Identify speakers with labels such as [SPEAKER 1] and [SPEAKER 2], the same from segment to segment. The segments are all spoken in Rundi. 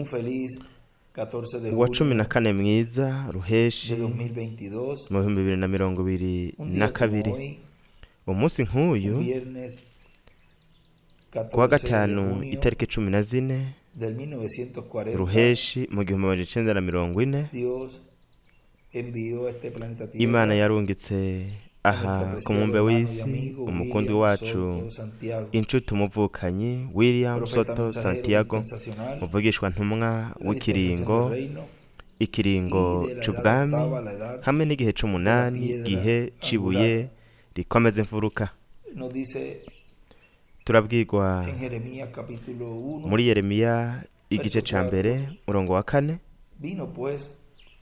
[SPEAKER 1] Un feliz 14 de
[SPEAKER 2] uwa cumi na
[SPEAKER 1] julio
[SPEAKER 2] kane mwiza ruheshi
[SPEAKER 1] de 2022,
[SPEAKER 2] mu bihumbi bibiri na mirongo ibiri
[SPEAKER 1] un
[SPEAKER 2] na
[SPEAKER 1] día como
[SPEAKER 2] kabiri.
[SPEAKER 1] hoy,
[SPEAKER 2] umunsi
[SPEAKER 1] un
[SPEAKER 2] nk'uyu
[SPEAKER 1] viernes
[SPEAKER 2] kuwa
[SPEAKER 1] 14 de
[SPEAKER 2] gatanu
[SPEAKER 1] junio
[SPEAKER 2] itariki 14
[SPEAKER 1] del 1940,
[SPEAKER 2] ruheshi mu gihumbi magana icenda na mirongo ine,
[SPEAKER 1] Dios envió a este planeta Tierra
[SPEAKER 2] imana yarungitse
[SPEAKER 1] a
[SPEAKER 2] aha
[SPEAKER 1] nuestro
[SPEAKER 2] ku
[SPEAKER 1] apreciado
[SPEAKER 2] mumbe
[SPEAKER 1] hermano y
[SPEAKER 2] w'isi
[SPEAKER 1] amigo
[SPEAKER 2] umukundi
[SPEAKER 1] William
[SPEAKER 2] wacu
[SPEAKER 1] Soto Santiago,
[SPEAKER 2] inshuti umuvukanyi William
[SPEAKER 1] profeta
[SPEAKER 2] Soto
[SPEAKER 1] mensajero
[SPEAKER 2] Santiago,
[SPEAKER 1] dispensacional
[SPEAKER 2] muvugishwa ntumwa
[SPEAKER 1] de la dispensación del
[SPEAKER 2] w'ikiringo
[SPEAKER 1] reino
[SPEAKER 2] ikiringo
[SPEAKER 1] y de la edad
[SPEAKER 2] c'ubwami
[SPEAKER 1] octava a la edad
[SPEAKER 2] hamwe n'igihe
[SPEAKER 1] de la
[SPEAKER 2] c'umunani
[SPEAKER 1] piedra
[SPEAKER 2] gihe cibuye
[SPEAKER 1] angular.
[SPEAKER 2] rikomeza imfuruka.
[SPEAKER 1] Nos dice
[SPEAKER 2] turabwirwa
[SPEAKER 1] en Jeremías capítulo 1,
[SPEAKER 2] muri Yeremiya igice
[SPEAKER 1] verso
[SPEAKER 2] ca
[SPEAKER 1] 4,
[SPEAKER 2] mbere murongo wa 4,
[SPEAKER 1] vino pues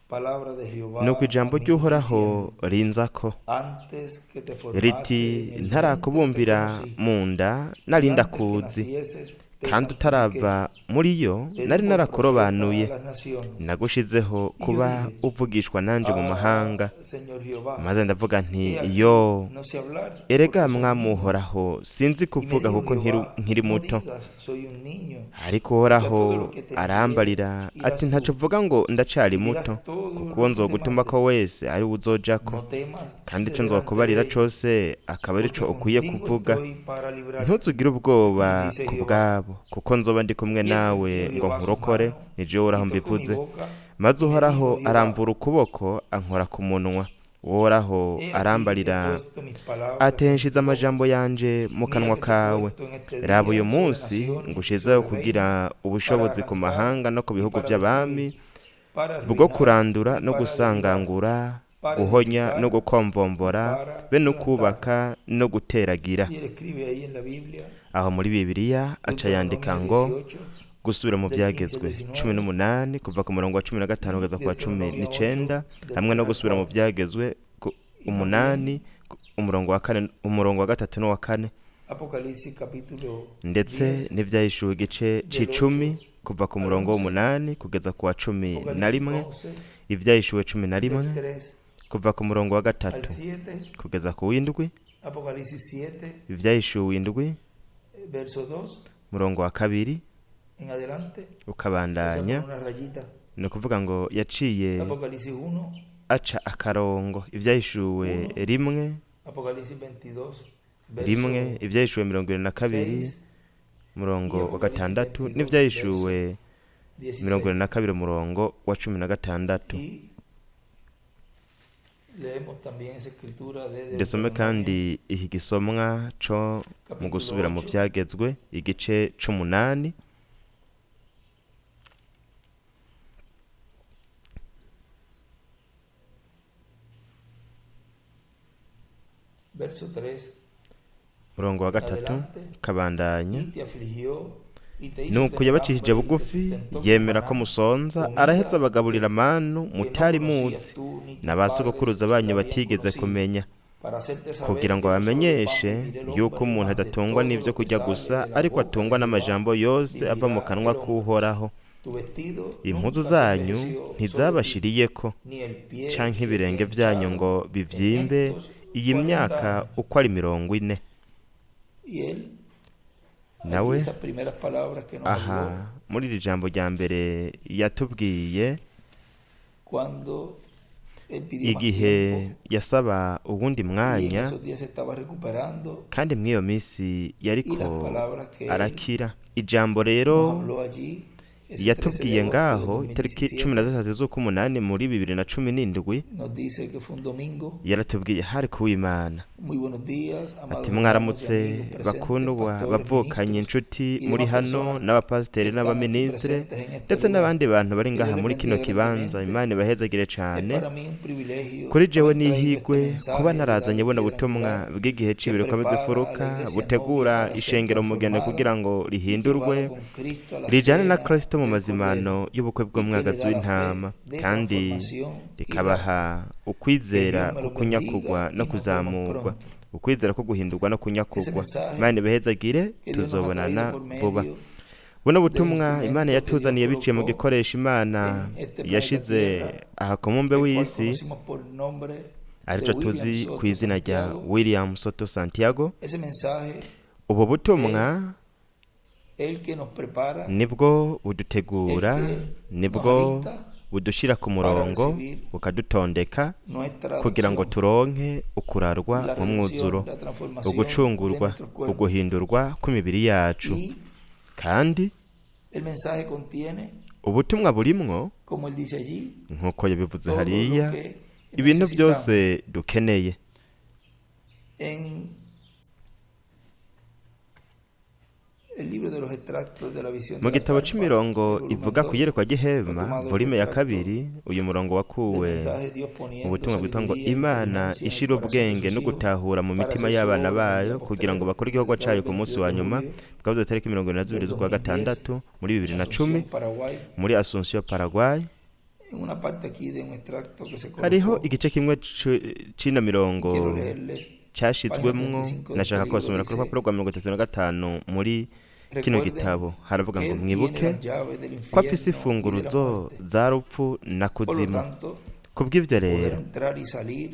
[SPEAKER 1] palabra de Jehová
[SPEAKER 2] nuko ijambo
[SPEAKER 1] a mí
[SPEAKER 2] ry'uhoraho
[SPEAKER 1] diciendo,
[SPEAKER 2] rinzako
[SPEAKER 1] antes que te
[SPEAKER 2] riti
[SPEAKER 1] formase en el vientre te
[SPEAKER 2] ntarakubumbira
[SPEAKER 1] conocí,
[SPEAKER 2] mu nda
[SPEAKER 1] y
[SPEAKER 2] nari
[SPEAKER 1] antes que
[SPEAKER 2] ndakuzi,
[SPEAKER 1] nacieses te
[SPEAKER 2] kandi
[SPEAKER 1] santifiqué,
[SPEAKER 2] utarava muri yo
[SPEAKER 1] te di
[SPEAKER 2] nari
[SPEAKER 1] por profeta
[SPEAKER 2] narakurobanuye,
[SPEAKER 1] a las naciones.
[SPEAKER 2] nagushizeho
[SPEAKER 1] Y yo
[SPEAKER 2] kuba
[SPEAKER 1] dije,
[SPEAKER 2] uvugishwa nanje mu mahanga.
[SPEAKER 1] Señor Jehová,
[SPEAKER 2] maze ndavuga nti
[SPEAKER 1] he aquí,
[SPEAKER 2] yo
[SPEAKER 1] no sé hablar,
[SPEAKER 2] erega
[SPEAKER 1] porque soy
[SPEAKER 2] mwami
[SPEAKER 1] niño.
[SPEAKER 2] uhoraho sinzi
[SPEAKER 1] Y me
[SPEAKER 2] kuvuga
[SPEAKER 1] dijo
[SPEAKER 2] kuko
[SPEAKER 1] Jehová,
[SPEAKER 2] nkiri
[SPEAKER 1] no
[SPEAKER 2] muto.
[SPEAKER 1] digas, soy un niño,
[SPEAKER 2] ariko
[SPEAKER 1] porque
[SPEAKER 2] uhoraho
[SPEAKER 1] todo lo que te envié
[SPEAKER 2] arambarira
[SPEAKER 1] irás
[SPEAKER 2] ati
[SPEAKER 1] tú,
[SPEAKER 2] ntaco uvuga ngo ndacari
[SPEAKER 1] y dirás
[SPEAKER 2] muto,
[SPEAKER 1] todo
[SPEAKER 2] kuko
[SPEAKER 1] lo
[SPEAKER 2] uwo
[SPEAKER 1] que te
[SPEAKER 2] nzogutuma ko
[SPEAKER 1] mande.
[SPEAKER 2] wese ari we uzojako,
[SPEAKER 1] No temas,
[SPEAKER 2] kandi
[SPEAKER 1] te
[SPEAKER 2] ico nzokubarira
[SPEAKER 1] levantaré,
[SPEAKER 2] cose akaba ari
[SPEAKER 1] porque
[SPEAKER 2] co ukwiye
[SPEAKER 1] contigo
[SPEAKER 2] kuvuga.
[SPEAKER 1] estoy para librarte.
[SPEAKER 2] ntuzugire ubwoba
[SPEAKER 1] Y dice
[SPEAKER 2] ku
[SPEAKER 1] Jehová,
[SPEAKER 2] bwabo, kuko nzoba ndi kumwe
[SPEAKER 1] y
[SPEAKER 2] nawe
[SPEAKER 1] extendió
[SPEAKER 2] ngo
[SPEAKER 1] Jehová su
[SPEAKER 2] nkurokore,
[SPEAKER 1] mano,
[SPEAKER 2] nije uhoraho
[SPEAKER 1] y tocó mi
[SPEAKER 2] mbivuze.
[SPEAKER 1] boca,
[SPEAKER 2] maze
[SPEAKER 1] y me
[SPEAKER 2] uhoraho
[SPEAKER 1] dijo
[SPEAKER 2] aramvura
[SPEAKER 1] Jehová,
[SPEAKER 2] ukuboko ankora ku munwa. uhoraho
[SPEAKER 1] he aquí te he
[SPEAKER 2] arambarira
[SPEAKER 1] puesto mis palabras
[SPEAKER 2] ati
[SPEAKER 1] en
[SPEAKER 2] nshize
[SPEAKER 1] tu boca.
[SPEAKER 2] amajambo yanje mu
[SPEAKER 1] Mira
[SPEAKER 2] kanwa
[SPEAKER 1] que te he
[SPEAKER 2] kawe.
[SPEAKER 1] puesto en este
[SPEAKER 2] raba uyu
[SPEAKER 1] día sobre
[SPEAKER 2] munsi
[SPEAKER 1] naciones y
[SPEAKER 2] ngushizeho
[SPEAKER 1] sobre
[SPEAKER 2] kugira
[SPEAKER 1] reinos, para
[SPEAKER 2] ubushobozi ku
[SPEAKER 1] arrancar
[SPEAKER 2] mahanga no ku
[SPEAKER 1] y
[SPEAKER 2] bihugu
[SPEAKER 1] para
[SPEAKER 2] vy'abami,
[SPEAKER 1] destruir, para
[SPEAKER 2] bwo
[SPEAKER 1] arruinar
[SPEAKER 2] kurandura
[SPEAKER 1] y
[SPEAKER 2] no
[SPEAKER 1] para derribar,
[SPEAKER 2] gusangangura,
[SPEAKER 1] para
[SPEAKER 2] guhonya no
[SPEAKER 1] edificar y
[SPEAKER 2] gukomvomvora,
[SPEAKER 1] para
[SPEAKER 2] be no
[SPEAKER 1] plantar.
[SPEAKER 2] kubaka no guteragira.
[SPEAKER 1] Y él escribe ahí en la Biblia,
[SPEAKER 2] aho muri Bibiliya aca yandika
[SPEAKER 1] Deuteronomio
[SPEAKER 2] ngo
[SPEAKER 1] 18,
[SPEAKER 2] gusubira mu
[SPEAKER 1] del 15 al
[SPEAKER 2] vyagezwe
[SPEAKER 1] 19,
[SPEAKER 2] 18 kuva ku murongo wa 15 kugeza ku wa
[SPEAKER 1] Deuteronomio
[SPEAKER 2] 19,
[SPEAKER 1] 8, del
[SPEAKER 2] hamwe no
[SPEAKER 1] 3 al
[SPEAKER 2] gusubira mu
[SPEAKER 1] 4.
[SPEAKER 2] vyagezwe
[SPEAKER 1] Y
[SPEAKER 2] umunani
[SPEAKER 1] también
[SPEAKER 2] umurongo wa 4 umurongo wa 3 n'uwa 4,
[SPEAKER 1] Apocalipsis capítulo
[SPEAKER 2] ndetse
[SPEAKER 1] 10,
[SPEAKER 2] n'ivyahishuwe igice
[SPEAKER 1] del 8
[SPEAKER 2] c'icumi kuva ku
[SPEAKER 1] al
[SPEAKER 2] murongo
[SPEAKER 1] 11,
[SPEAKER 2] w'umunani kugeza ku wa 11,
[SPEAKER 1] Apocalipsis 11,
[SPEAKER 2] ivyahishuwe
[SPEAKER 1] del
[SPEAKER 2] 11
[SPEAKER 1] 3
[SPEAKER 2] kuva ku murongo wa
[SPEAKER 1] al
[SPEAKER 2] 3
[SPEAKER 1] 7,
[SPEAKER 2] kugeza ku w'indwi,
[SPEAKER 1] Apocalipsis 7,
[SPEAKER 2] ivyahishuwe indwi
[SPEAKER 1] verso 2
[SPEAKER 2] murongo wa 2
[SPEAKER 1] en adelante, o sea,
[SPEAKER 2] ukabandanya.
[SPEAKER 1] con una rayita.
[SPEAKER 2] ni ukuvuga ngo yaciye
[SPEAKER 1] Apocalipsis 1,
[SPEAKER 2] aca akarongo ivyahishuwe rimwe,
[SPEAKER 1] Apocalipsis 22,
[SPEAKER 2] rimwe
[SPEAKER 1] verso
[SPEAKER 2] ivyahishuwe 22
[SPEAKER 1] 6,
[SPEAKER 2] murongo
[SPEAKER 1] y
[SPEAKER 2] wa
[SPEAKER 1] Apocalipsis
[SPEAKER 2] 6,
[SPEAKER 1] 22,
[SPEAKER 2] n'ivyahishuwe
[SPEAKER 1] verso
[SPEAKER 2] 22
[SPEAKER 1] 16.
[SPEAKER 2] murongo wa 16.
[SPEAKER 1] Y leemos también esa escritura de
[SPEAKER 2] Dusome
[SPEAKER 1] Deuteronomio
[SPEAKER 2] kandi iki gisomwa co mu
[SPEAKER 1] capítulo
[SPEAKER 2] gusubira mu
[SPEAKER 1] 8,
[SPEAKER 2] vyagezwe igice c'umunani,
[SPEAKER 1] verso 3
[SPEAKER 2] murongo wa 3
[SPEAKER 1] adelante.
[SPEAKER 2] kabandanya.
[SPEAKER 1] Y te afligió y te hizo
[SPEAKER 2] nuko
[SPEAKER 1] tener
[SPEAKER 2] yabacishije
[SPEAKER 1] hambre y te
[SPEAKER 2] bugufi
[SPEAKER 1] sustentó con
[SPEAKER 2] yemera ko
[SPEAKER 1] maná,
[SPEAKER 2] musonza,
[SPEAKER 1] comida
[SPEAKER 2] araheza abagaburira amanu
[SPEAKER 1] que no
[SPEAKER 2] mutari
[SPEAKER 1] conocías
[SPEAKER 2] muzi,
[SPEAKER 1] tú ni tus
[SPEAKER 2] n'abasogokuruza
[SPEAKER 1] padres
[SPEAKER 2] banyu
[SPEAKER 1] la habían
[SPEAKER 2] batigeze
[SPEAKER 1] conocido,
[SPEAKER 2] kumenya,
[SPEAKER 1] para hacerte saber
[SPEAKER 2] kugira ngo
[SPEAKER 1] que no solo de pan
[SPEAKER 2] bamenyeshe
[SPEAKER 1] vivirá el
[SPEAKER 2] yuko
[SPEAKER 1] hombre,
[SPEAKER 2] umuntu
[SPEAKER 1] mas de
[SPEAKER 2] adatungwa
[SPEAKER 1] todo
[SPEAKER 2] n'ivyo
[SPEAKER 1] lo que
[SPEAKER 2] kurya
[SPEAKER 1] sale
[SPEAKER 2] gusa,
[SPEAKER 1] de la
[SPEAKER 2] ariko
[SPEAKER 1] boca
[SPEAKER 2] atungwa
[SPEAKER 1] de Jehová
[SPEAKER 2] n'amajambo yose ava mu
[SPEAKER 1] vivirá
[SPEAKER 2] kanwa
[SPEAKER 1] el hombre.
[SPEAKER 2] k'uhoraho.
[SPEAKER 1] Tu vestido
[SPEAKER 2] impuzu
[SPEAKER 1] nunca se
[SPEAKER 2] zanyu
[SPEAKER 1] envejeció sobre ti,
[SPEAKER 2] ntizabashiriyeko,
[SPEAKER 1] ni el pie
[SPEAKER 2] canke
[SPEAKER 1] se te
[SPEAKER 2] ibirenge
[SPEAKER 1] ha
[SPEAKER 2] vyanyu
[SPEAKER 1] hinchado
[SPEAKER 2] ngo
[SPEAKER 1] en
[SPEAKER 2] bivyimbe
[SPEAKER 1] estos
[SPEAKER 2] iyi
[SPEAKER 1] 40
[SPEAKER 2] myaka
[SPEAKER 1] años.
[SPEAKER 2] uko ari 40.
[SPEAKER 1] Y él, allí
[SPEAKER 2] nawe
[SPEAKER 1] esas primeras palabras que nos habló,
[SPEAKER 2] aha muri iri jambo rya mbere yatubwiye
[SPEAKER 1] cuando él pidió más
[SPEAKER 2] igihe
[SPEAKER 1] tiempo,
[SPEAKER 2] yasaba uwundi
[SPEAKER 1] y en
[SPEAKER 2] mwanya,
[SPEAKER 1] esos días se estaba recuperando,
[SPEAKER 2] kandi mw'iyo minsi
[SPEAKER 1] y
[SPEAKER 2] yariko
[SPEAKER 1] las palabras que él
[SPEAKER 2] arakira. ijambo
[SPEAKER 1] nos
[SPEAKER 2] rero
[SPEAKER 1] habló allí ese 13 de
[SPEAKER 2] yatubwiye
[SPEAKER 1] agosto
[SPEAKER 2] ngaho
[SPEAKER 1] del
[SPEAKER 2] itariki
[SPEAKER 1] 2017,
[SPEAKER 2] 13 z'ukumunani muri 2017,
[SPEAKER 1] nos dice que fue un domingo.
[SPEAKER 2] yaratubwiye hari kuw'Imana
[SPEAKER 1] Muy buenos días, amados
[SPEAKER 2] ati
[SPEAKER 1] hermanos y
[SPEAKER 2] mwaramutse
[SPEAKER 1] amigos presentes,
[SPEAKER 2] bakundwa
[SPEAKER 1] pastores,
[SPEAKER 2] bavukanye
[SPEAKER 1] ministros
[SPEAKER 2] inshuti
[SPEAKER 1] y
[SPEAKER 2] muri
[SPEAKER 1] demás
[SPEAKER 2] hano
[SPEAKER 1] personas
[SPEAKER 2] n'abapasiteri
[SPEAKER 1] que están aquí
[SPEAKER 2] n'abaministre
[SPEAKER 1] presentes en este
[SPEAKER 2] ndetse
[SPEAKER 1] lugar.
[SPEAKER 2] n'abandi bantu bari
[SPEAKER 1] Que
[SPEAKER 2] ngaha
[SPEAKER 1] Dios les
[SPEAKER 2] muri kino
[SPEAKER 1] bendiga
[SPEAKER 2] kibanza.
[SPEAKER 1] grandemente.
[SPEAKER 2] Imana ibahezagire
[SPEAKER 1] Es
[SPEAKER 2] cane.
[SPEAKER 1] para mí un privilegio
[SPEAKER 2] kuri jewe
[SPEAKER 1] haber traído este
[SPEAKER 2] n'ihigwe kuba
[SPEAKER 1] mensaje de
[SPEAKER 2] narazanye
[SPEAKER 1] darle
[SPEAKER 2] buno
[SPEAKER 1] piedra
[SPEAKER 2] butumwa
[SPEAKER 1] angular
[SPEAKER 2] bw'igihe
[SPEAKER 1] que
[SPEAKER 2] c'ibiri komeza
[SPEAKER 1] prepara a
[SPEAKER 2] ifuruka
[SPEAKER 1] la iglesia
[SPEAKER 2] butegura
[SPEAKER 1] novia para ser
[SPEAKER 2] ishengero mugeni
[SPEAKER 1] transformada
[SPEAKER 2] kugira ngo
[SPEAKER 1] y
[SPEAKER 2] rihindurwe
[SPEAKER 1] llevada con Cristo a la
[SPEAKER 2] rijane na
[SPEAKER 1] cena
[SPEAKER 2] Kristo mu
[SPEAKER 1] del
[SPEAKER 2] mazimano
[SPEAKER 1] Cordero,
[SPEAKER 2] y'ubukwe
[SPEAKER 1] y que le
[SPEAKER 2] bw'umwagazi
[SPEAKER 1] da la
[SPEAKER 2] w'intama,
[SPEAKER 1] fe de
[SPEAKER 2] kandi
[SPEAKER 1] transformación y
[SPEAKER 2] rikabaha
[SPEAKER 1] rapto. Que
[SPEAKER 2] ukwizera
[SPEAKER 1] Dios me
[SPEAKER 2] ko
[SPEAKER 1] lo
[SPEAKER 2] kunyakugwa
[SPEAKER 1] bendiga y
[SPEAKER 2] no
[SPEAKER 1] nos vemos
[SPEAKER 2] kuzamurwa,
[SPEAKER 1] pronto.
[SPEAKER 2] ukwizera ko guhindurwa no
[SPEAKER 1] Ese
[SPEAKER 2] kunyakugwa.
[SPEAKER 1] mensaje
[SPEAKER 2] Imana ibahezagire,
[SPEAKER 1] que Dios nos ha
[SPEAKER 2] tuzobonana
[SPEAKER 1] traído por
[SPEAKER 2] vuba.
[SPEAKER 1] medio
[SPEAKER 2] buno
[SPEAKER 1] del
[SPEAKER 2] butumwa Imana
[SPEAKER 1] instrumento que Dios
[SPEAKER 2] yatuzaniye biciye mu
[SPEAKER 1] colocó
[SPEAKER 2] gikoresho Imana
[SPEAKER 1] en este planeta
[SPEAKER 2] yashize
[SPEAKER 1] Tierra,
[SPEAKER 2] aha ku mumbe
[SPEAKER 1] el cual
[SPEAKER 2] w'isi,
[SPEAKER 1] conocimos por nombre de
[SPEAKER 2] arico
[SPEAKER 1] William
[SPEAKER 2] tuzi ku
[SPEAKER 1] Soto
[SPEAKER 2] izina rya
[SPEAKER 1] Santiago.
[SPEAKER 2] William Soto Santiago.
[SPEAKER 1] Ese mensaje
[SPEAKER 2] ubu butumwa
[SPEAKER 1] el que nos prepara
[SPEAKER 2] nibwo budutegura,
[SPEAKER 1] el que
[SPEAKER 2] nibwo
[SPEAKER 1] nos alista
[SPEAKER 2] budushira ku murongo bukadutondeka
[SPEAKER 1] nuestra
[SPEAKER 2] kugira ngo
[SPEAKER 1] adopción,
[SPEAKER 2] turonke ukurarwa
[SPEAKER 1] la
[SPEAKER 2] mu mwuzuro,
[SPEAKER 1] redención, la transformación de
[SPEAKER 2] ugucungurwa,
[SPEAKER 1] nuestros cuerpos.
[SPEAKER 2] uguhindurwa kw'imibiri yacu.
[SPEAKER 1] Y
[SPEAKER 2] kandi
[SPEAKER 1] el mensaje contiene,
[SPEAKER 2] ubutumwa burimwo
[SPEAKER 1] como él dice allí,
[SPEAKER 2] nk'uko yabivuze
[SPEAKER 1] todo
[SPEAKER 2] hariya,
[SPEAKER 1] lo que
[SPEAKER 2] ibintu
[SPEAKER 1] necesitamos.
[SPEAKER 2] byose dukeneye.
[SPEAKER 1] En el libro de los extractos de la visión
[SPEAKER 2] mu
[SPEAKER 1] de la
[SPEAKER 2] gitabo
[SPEAKER 1] carpa,
[SPEAKER 2] c'imirongo
[SPEAKER 1] el volumen
[SPEAKER 2] ivuga ku
[SPEAKER 1] 2,
[SPEAKER 2] iyerekwa ry'ihema
[SPEAKER 1] tomado
[SPEAKER 2] volume
[SPEAKER 1] del
[SPEAKER 2] ya
[SPEAKER 1] extracto
[SPEAKER 2] kabiri, uyu murongo
[SPEAKER 1] del
[SPEAKER 2] wakuwe
[SPEAKER 1] mensaje de Dios
[SPEAKER 2] mu
[SPEAKER 1] poniendo
[SPEAKER 2] butumwa bwitwa ngo
[SPEAKER 1] sabiduría,
[SPEAKER 2] imana
[SPEAKER 1] inteligencia en el
[SPEAKER 2] ishira
[SPEAKER 1] corazón de
[SPEAKER 2] ubwenge
[SPEAKER 1] sus
[SPEAKER 2] no
[SPEAKER 1] hijos
[SPEAKER 2] gutahura mu
[SPEAKER 1] para
[SPEAKER 2] mitima
[SPEAKER 1] hacer su
[SPEAKER 2] y'abana
[SPEAKER 1] obra en el
[SPEAKER 2] bayo
[SPEAKER 1] día
[SPEAKER 2] kugira ngo
[SPEAKER 1] postrero,
[SPEAKER 2] bakore igikorwa
[SPEAKER 1] dedicado
[SPEAKER 2] cayo
[SPEAKER 1] el
[SPEAKER 2] ku munsi
[SPEAKER 1] 22
[SPEAKER 2] wa
[SPEAKER 1] de
[SPEAKER 2] nyuma
[SPEAKER 1] julio
[SPEAKER 2] bwavuze tariki 22
[SPEAKER 1] del
[SPEAKER 2] z'ukwa
[SPEAKER 1] 2010
[SPEAKER 2] gatandatu muri
[SPEAKER 1] en
[SPEAKER 2] 2010
[SPEAKER 1] Asunción, Paraguay.
[SPEAKER 2] muri Asunción, Paraguay.
[SPEAKER 1] En una parte aquí de un extracto que se
[SPEAKER 2] hariho
[SPEAKER 1] colocó,
[SPEAKER 2] igice kimwe c'ino mirongo
[SPEAKER 1] quiero leerles,
[SPEAKER 2] cashizwemwo,
[SPEAKER 1] página 35
[SPEAKER 2] nashaka
[SPEAKER 1] del
[SPEAKER 2] kubasomera
[SPEAKER 1] libro,
[SPEAKER 2] ku rupapuro rwa 35 muri kino
[SPEAKER 1] recuerden
[SPEAKER 2] gitabo. haravuga
[SPEAKER 1] que
[SPEAKER 2] ngo
[SPEAKER 1] él
[SPEAKER 2] mwibuke
[SPEAKER 1] tiene las llaves del
[SPEAKER 2] ko afise
[SPEAKER 1] infierno y de la
[SPEAKER 2] imfunguruzo
[SPEAKER 1] muerte.
[SPEAKER 2] za rupfu na
[SPEAKER 1] Por lo
[SPEAKER 2] kuzimu.
[SPEAKER 1] tanto,
[SPEAKER 2] kubw'ivyo
[SPEAKER 1] poder
[SPEAKER 2] rero
[SPEAKER 1] entrar y salir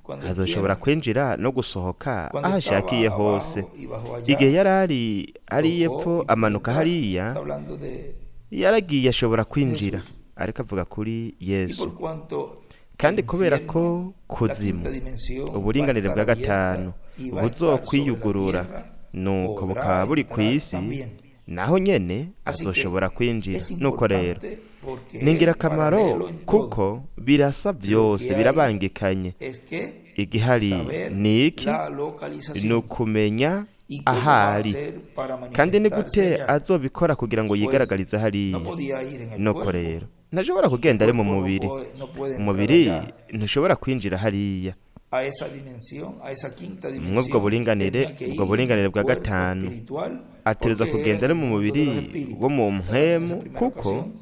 [SPEAKER 1] cuando él
[SPEAKER 2] hazoshobora
[SPEAKER 1] quiera.
[SPEAKER 2] kwinjira no gusohoka
[SPEAKER 1] Cuando
[SPEAKER 2] aho
[SPEAKER 1] estaba
[SPEAKER 2] ashakiye hose.
[SPEAKER 1] abajo y bajó allá,
[SPEAKER 2] igihe yari ari
[SPEAKER 1] tocó
[SPEAKER 2] epfo
[SPEAKER 1] y pudo
[SPEAKER 2] amanuka
[SPEAKER 1] entrar.
[SPEAKER 2] hariya,
[SPEAKER 1] Está hablando de
[SPEAKER 2] yaragiye ashobora kwinjira, ariko avuga kuri
[SPEAKER 1] y
[SPEAKER 2] Yesu.
[SPEAKER 1] por cuanto
[SPEAKER 2] kandi
[SPEAKER 1] el
[SPEAKER 2] kubera
[SPEAKER 1] infierno,
[SPEAKER 2] ko
[SPEAKER 1] la
[SPEAKER 2] kuzimu
[SPEAKER 1] quinta dimensión,
[SPEAKER 2] uburinganire
[SPEAKER 1] va a
[SPEAKER 2] bwa
[SPEAKER 1] estar
[SPEAKER 2] gatanu
[SPEAKER 1] abierta y va a estar sobre la
[SPEAKER 2] buzokwiyugurura,
[SPEAKER 1] tierra,
[SPEAKER 2] nuko
[SPEAKER 1] podrá
[SPEAKER 2] bukaba buri ku
[SPEAKER 1] entrar
[SPEAKER 2] isi,
[SPEAKER 1] también.
[SPEAKER 2] naho nyene
[SPEAKER 1] Así que
[SPEAKER 2] azoshobora kwinjira.
[SPEAKER 1] es
[SPEAKER 2] nuko rero
[SPEAKER 1] importante porque
[SPEAKER 2] ni
[SPEAKER 1] es
[SPEAKER 2] ingirakamaro
[SPEAKER 1] paralelo en todo.
[SPEAKER 2] kuko birasa byose,
[SPEAKER 1] Lo que hay
[SPEAKER 2] birabangikanye.
[SPEAKER 1] Es que
[SPEAKER 2] igihari
[SPEAKER 1] saber
[SPEAKER 2] ni iki?
[SPEAKER 1] la
[SPEAKER 2] ni
[SPEAKER 1] localización
[SPEAKER 2] ukumenya
[SPEAKER 1] y cómo va a
[SPEAKER 2] ahari,
[SPEAKER 1] hacer para
[SPEAKER 2] kandi ni
[SPEAKER 1] manifestarse
[SPEAKER 2] gute
[SPEAKER 1] allá.
[SPEAKER 2] azobikora kugira ngo yigaragarize
[SPEAKER 1] No
[SPEAKER 2] hariya.
[SPEAKER 1] podía ir en el
[SPEAKER 2] nuko
[SPEAKER 1] cuerpo.
[SPEAKER 2] rero ntashobora kugenda ari mu
[SPEAKER 1] Cuerpo
[SPEAKER 2] mubiri,
[SPEAKER 1] no puede entrar
[SPEAKER 2] umubiri
[SPEAKER 1] allá.
[SPEAKER 2] ntushobora kwinjira hariya.
[SPEAKER 1] A esa dimensión, a esa quinta
[SPEAKER 2] Mw'ubwo
[SPEAKER 1] dimensión,
[SPEAKER 2] buringanire,
[SPEAKER 1] tenía que
[SPEAKER 2] ubwo
[SPEAKER 1] ir
[SPEAKER 2] buringanire
[SPEAKER 1] en
[SPEAKER 2] bwa
[SPEAKER 1] el cuerpo
[SPEAKER 2] gatanu
[SPEAKER 1] espiritual,
[SPEAKER 2] ategerezwa
[SPEAKER 1] porque
[SPEAKER 2] kugenda
[SPEAKER 1] era
[SPEAKER 2] ari
[SPEAKER 1] el
[SPEAKER 2] mu
[SPEAKER 1] mundo de
[SPEAKER 2] mubiri
[SPEAKER 1] los espíritus.
[SPEAKER 2] wo mu
[SPEAKER 1] En
[SPEAKER 2] mpwemu,
[SPEAKER 1] esa primera
[SPEAKER 2] kuko
[SPEAKER 1] ocasión,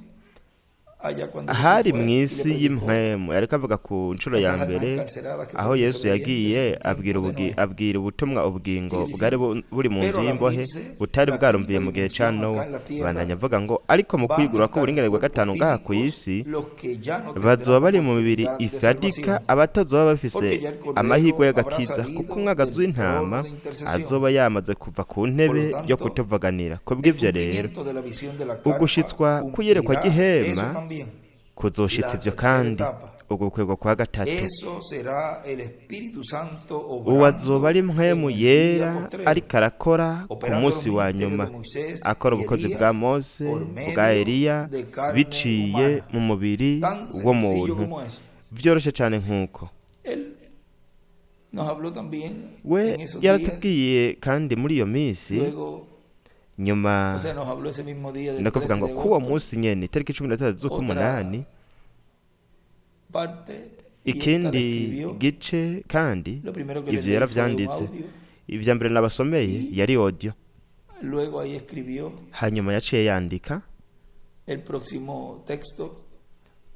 [SPEAKER 1] allá cuando Jesús
[SPEAKER 2] ahari
[SPEAKER 1] fue
[SPEAKER 2] mu
[SPEAKER 1] y le
[SPEAKER 2] isi
[SPEAKER 1] predicó
[SPEAKER 2] y'impwemu. ariko avuga ku nshuro ya
[SPEAKER 1] esas almas
[SPEAKER 2] mbere
[SPEAKER 1] encarceladas que
[SPEAKER 2] aho
[SPEAKER 1] fueron
[SPEAKER 2] Yesu yagiye
[SPEAKER 1] desobedientes en el
[SPEAKER 2] abwira
[SPEAKER 1] tiempo de Noé.
[SPEAKER 2] abwira ubutumwa ubugingo
[SPEAKER 1] Sigue
[SPEAKER 2] bwari
[SPEAKER 1] diciendo,
[SPEAKER 2] buri mu nzu
[SPEAKER 1] pero al
[SPEAKER 2] y'imbohe
[SPEAKER 1] abrirse
[SPEAKER 2] butari
[SPEAKER 1] la
[SPEAKER 2] bwarumviye
[SPEAKER 1] quinta
[SPEAKER 2] mu gihe ca
[SPEAKER 1] dimensión
[SPEAKER 2] Nowa.
[SPEAKER 1] acá en la tierra,
[SPEAKER 2] bandanya avuga ngo ariko mu
[SPEAKER 1] van a
[SPEAKER 2] kwigura
[SPEAKER 1] estar
[SPEAKER 2] k'uburinganire bwa
[SPEAKER 1] cuerpos
[SPEAKER 2] gatanu ngaha ku
[SPEAKER 1] físicos
[SPEAKER 2] isi
[SPEAKER 1] los que ya no
[SPEAKER 2] bazoba
[SPEAKER 1] tendrán
[SPEAKER 2] bari mu mibiri
[SPEAKER 1] oportunidad de
[SPEAKER 2] ifadika,
[SPEAKER 1] salvación,
[SPEAKER 2] abatazoba bafise
[SPEAKER 1] porque ya el Cordero
[SPEAKER 2] amahirwe
[SPEAKER 1] habrá
[SPEAKER 2] y'agakiza,
[SPEAKER 1] salido
[SPEAKER 2] kuko umwagazi
[SPEAKER 1] del
[SPEAKER 2] w'intama
[SPEAKER 1] trono de intercesión.
[SPEAKER 2] azoba yamaze kuva ku ntebe
[SPEAKER 1] Por lo
[SPEAKER 2] yo
[SPEAKER 1] tanto,
[SPEAKER 2] kutuvuganira.
[SPEAKER 1] El
[SPEAKER 2] kubw'ivyo rero
[SPEAKER 1] cumplimiento de la visión de la carpa
[SPEAKER 2] ugushitswa kuyerekwa
[SPEAKER 1] cumplirá eso
[SPEAKER 2] ry'ihema
[SPEAKER 1] también.
[SPEAKER 2] kuzoshitsa
[SPEAKER 1] La
[SPEAKER 2] ivyo
[SPEAKER 1] tercera
[SPEAKER 2] kandi
[SPEAKER 1] etapa.
[SPEAKER 2] ugukwegwa kwa gatatu.
[SPEAKER 1] Eso será el Espíritu Santo
[SPEAKER 2] uwo azoba ari mpwemu
[SPEAKER 1] en el día
[SPEAKER 2] yera
[SPEAKER 1] postrero,
[SPEAKER 2] ariko arakora ku
[SPEAKER 1] operando
[SPEAKER 2] munsi
[SPEAKER 1] los
[SPEAKER 2] wa
[SPEAKER 1] ministerios
[SPEAKER 2] nyuma,
[SPEAKER 1] de Moisés
[SPEAKER 2] akora
[SPEAKER 1] y
[SPEAKER 2] ubukozi
[SPEAKER 1] Elías
[SPEAKER 2] bwa Mose,
[SPEAKER 1] por
[SPEAKER 2] bwa
[SPEAKER 1] medio
[SPEAKER 2] Eliya,
[SPEAKER 1] de carne
[SPEAKER 2] biciye
[SPEAKER 1] humana.
[SPEAKER 2] mu mubiri
[SPEAKER 1] Tan sencillo
[SPEAKER 2] w'umuntu.
[SPEAKER 1] como eso.
[SPEAKER 2] vyoroshe cane nk'uko
[SPEAKER 1] Él nos habló también
[SPEAKER 2] we
[SPEAKER 1] en esos días,
[SPEAKER 2] yaratubwiye kandi muri iyo minsi
[SPEAKER 1] luego,
[SPEAKER 2] nyuma.
[SPEAKER 1] o sea, nos habló ese mismo día del
[SPEAKER 2] ndakuvuga
[SPEAKER 1] 13
[SPEAKER 2] ngo
[SPEAKER 1] de
[SPEAKER 2] kuwo
[SPEAKER 1] agosto,
[SPEAKER 2] munsi nyene itariki 13 z'ukumunani,
[SPEAKER 1] parte, y esta la
[SPEAKER 2] ikindi
[SPEAKER 1] escribió.
[SPEAKER 2] gice kandi
[SPEAKER 1] Lo primero que
[SPEAKER 2] ivyo
[SPEAKER 1] le leí fue un
[SPEAKER 2] yaravyanditse.
[SPEAKER 1] audio,
[SPEAKER 2] ivya mbere nabasomeye yari audio,
[SPEAKER 1] luego ahí escribió
[SPEAKER 2] hanyuma yaciye yandika
[SPEAKER 1] el próximo texto.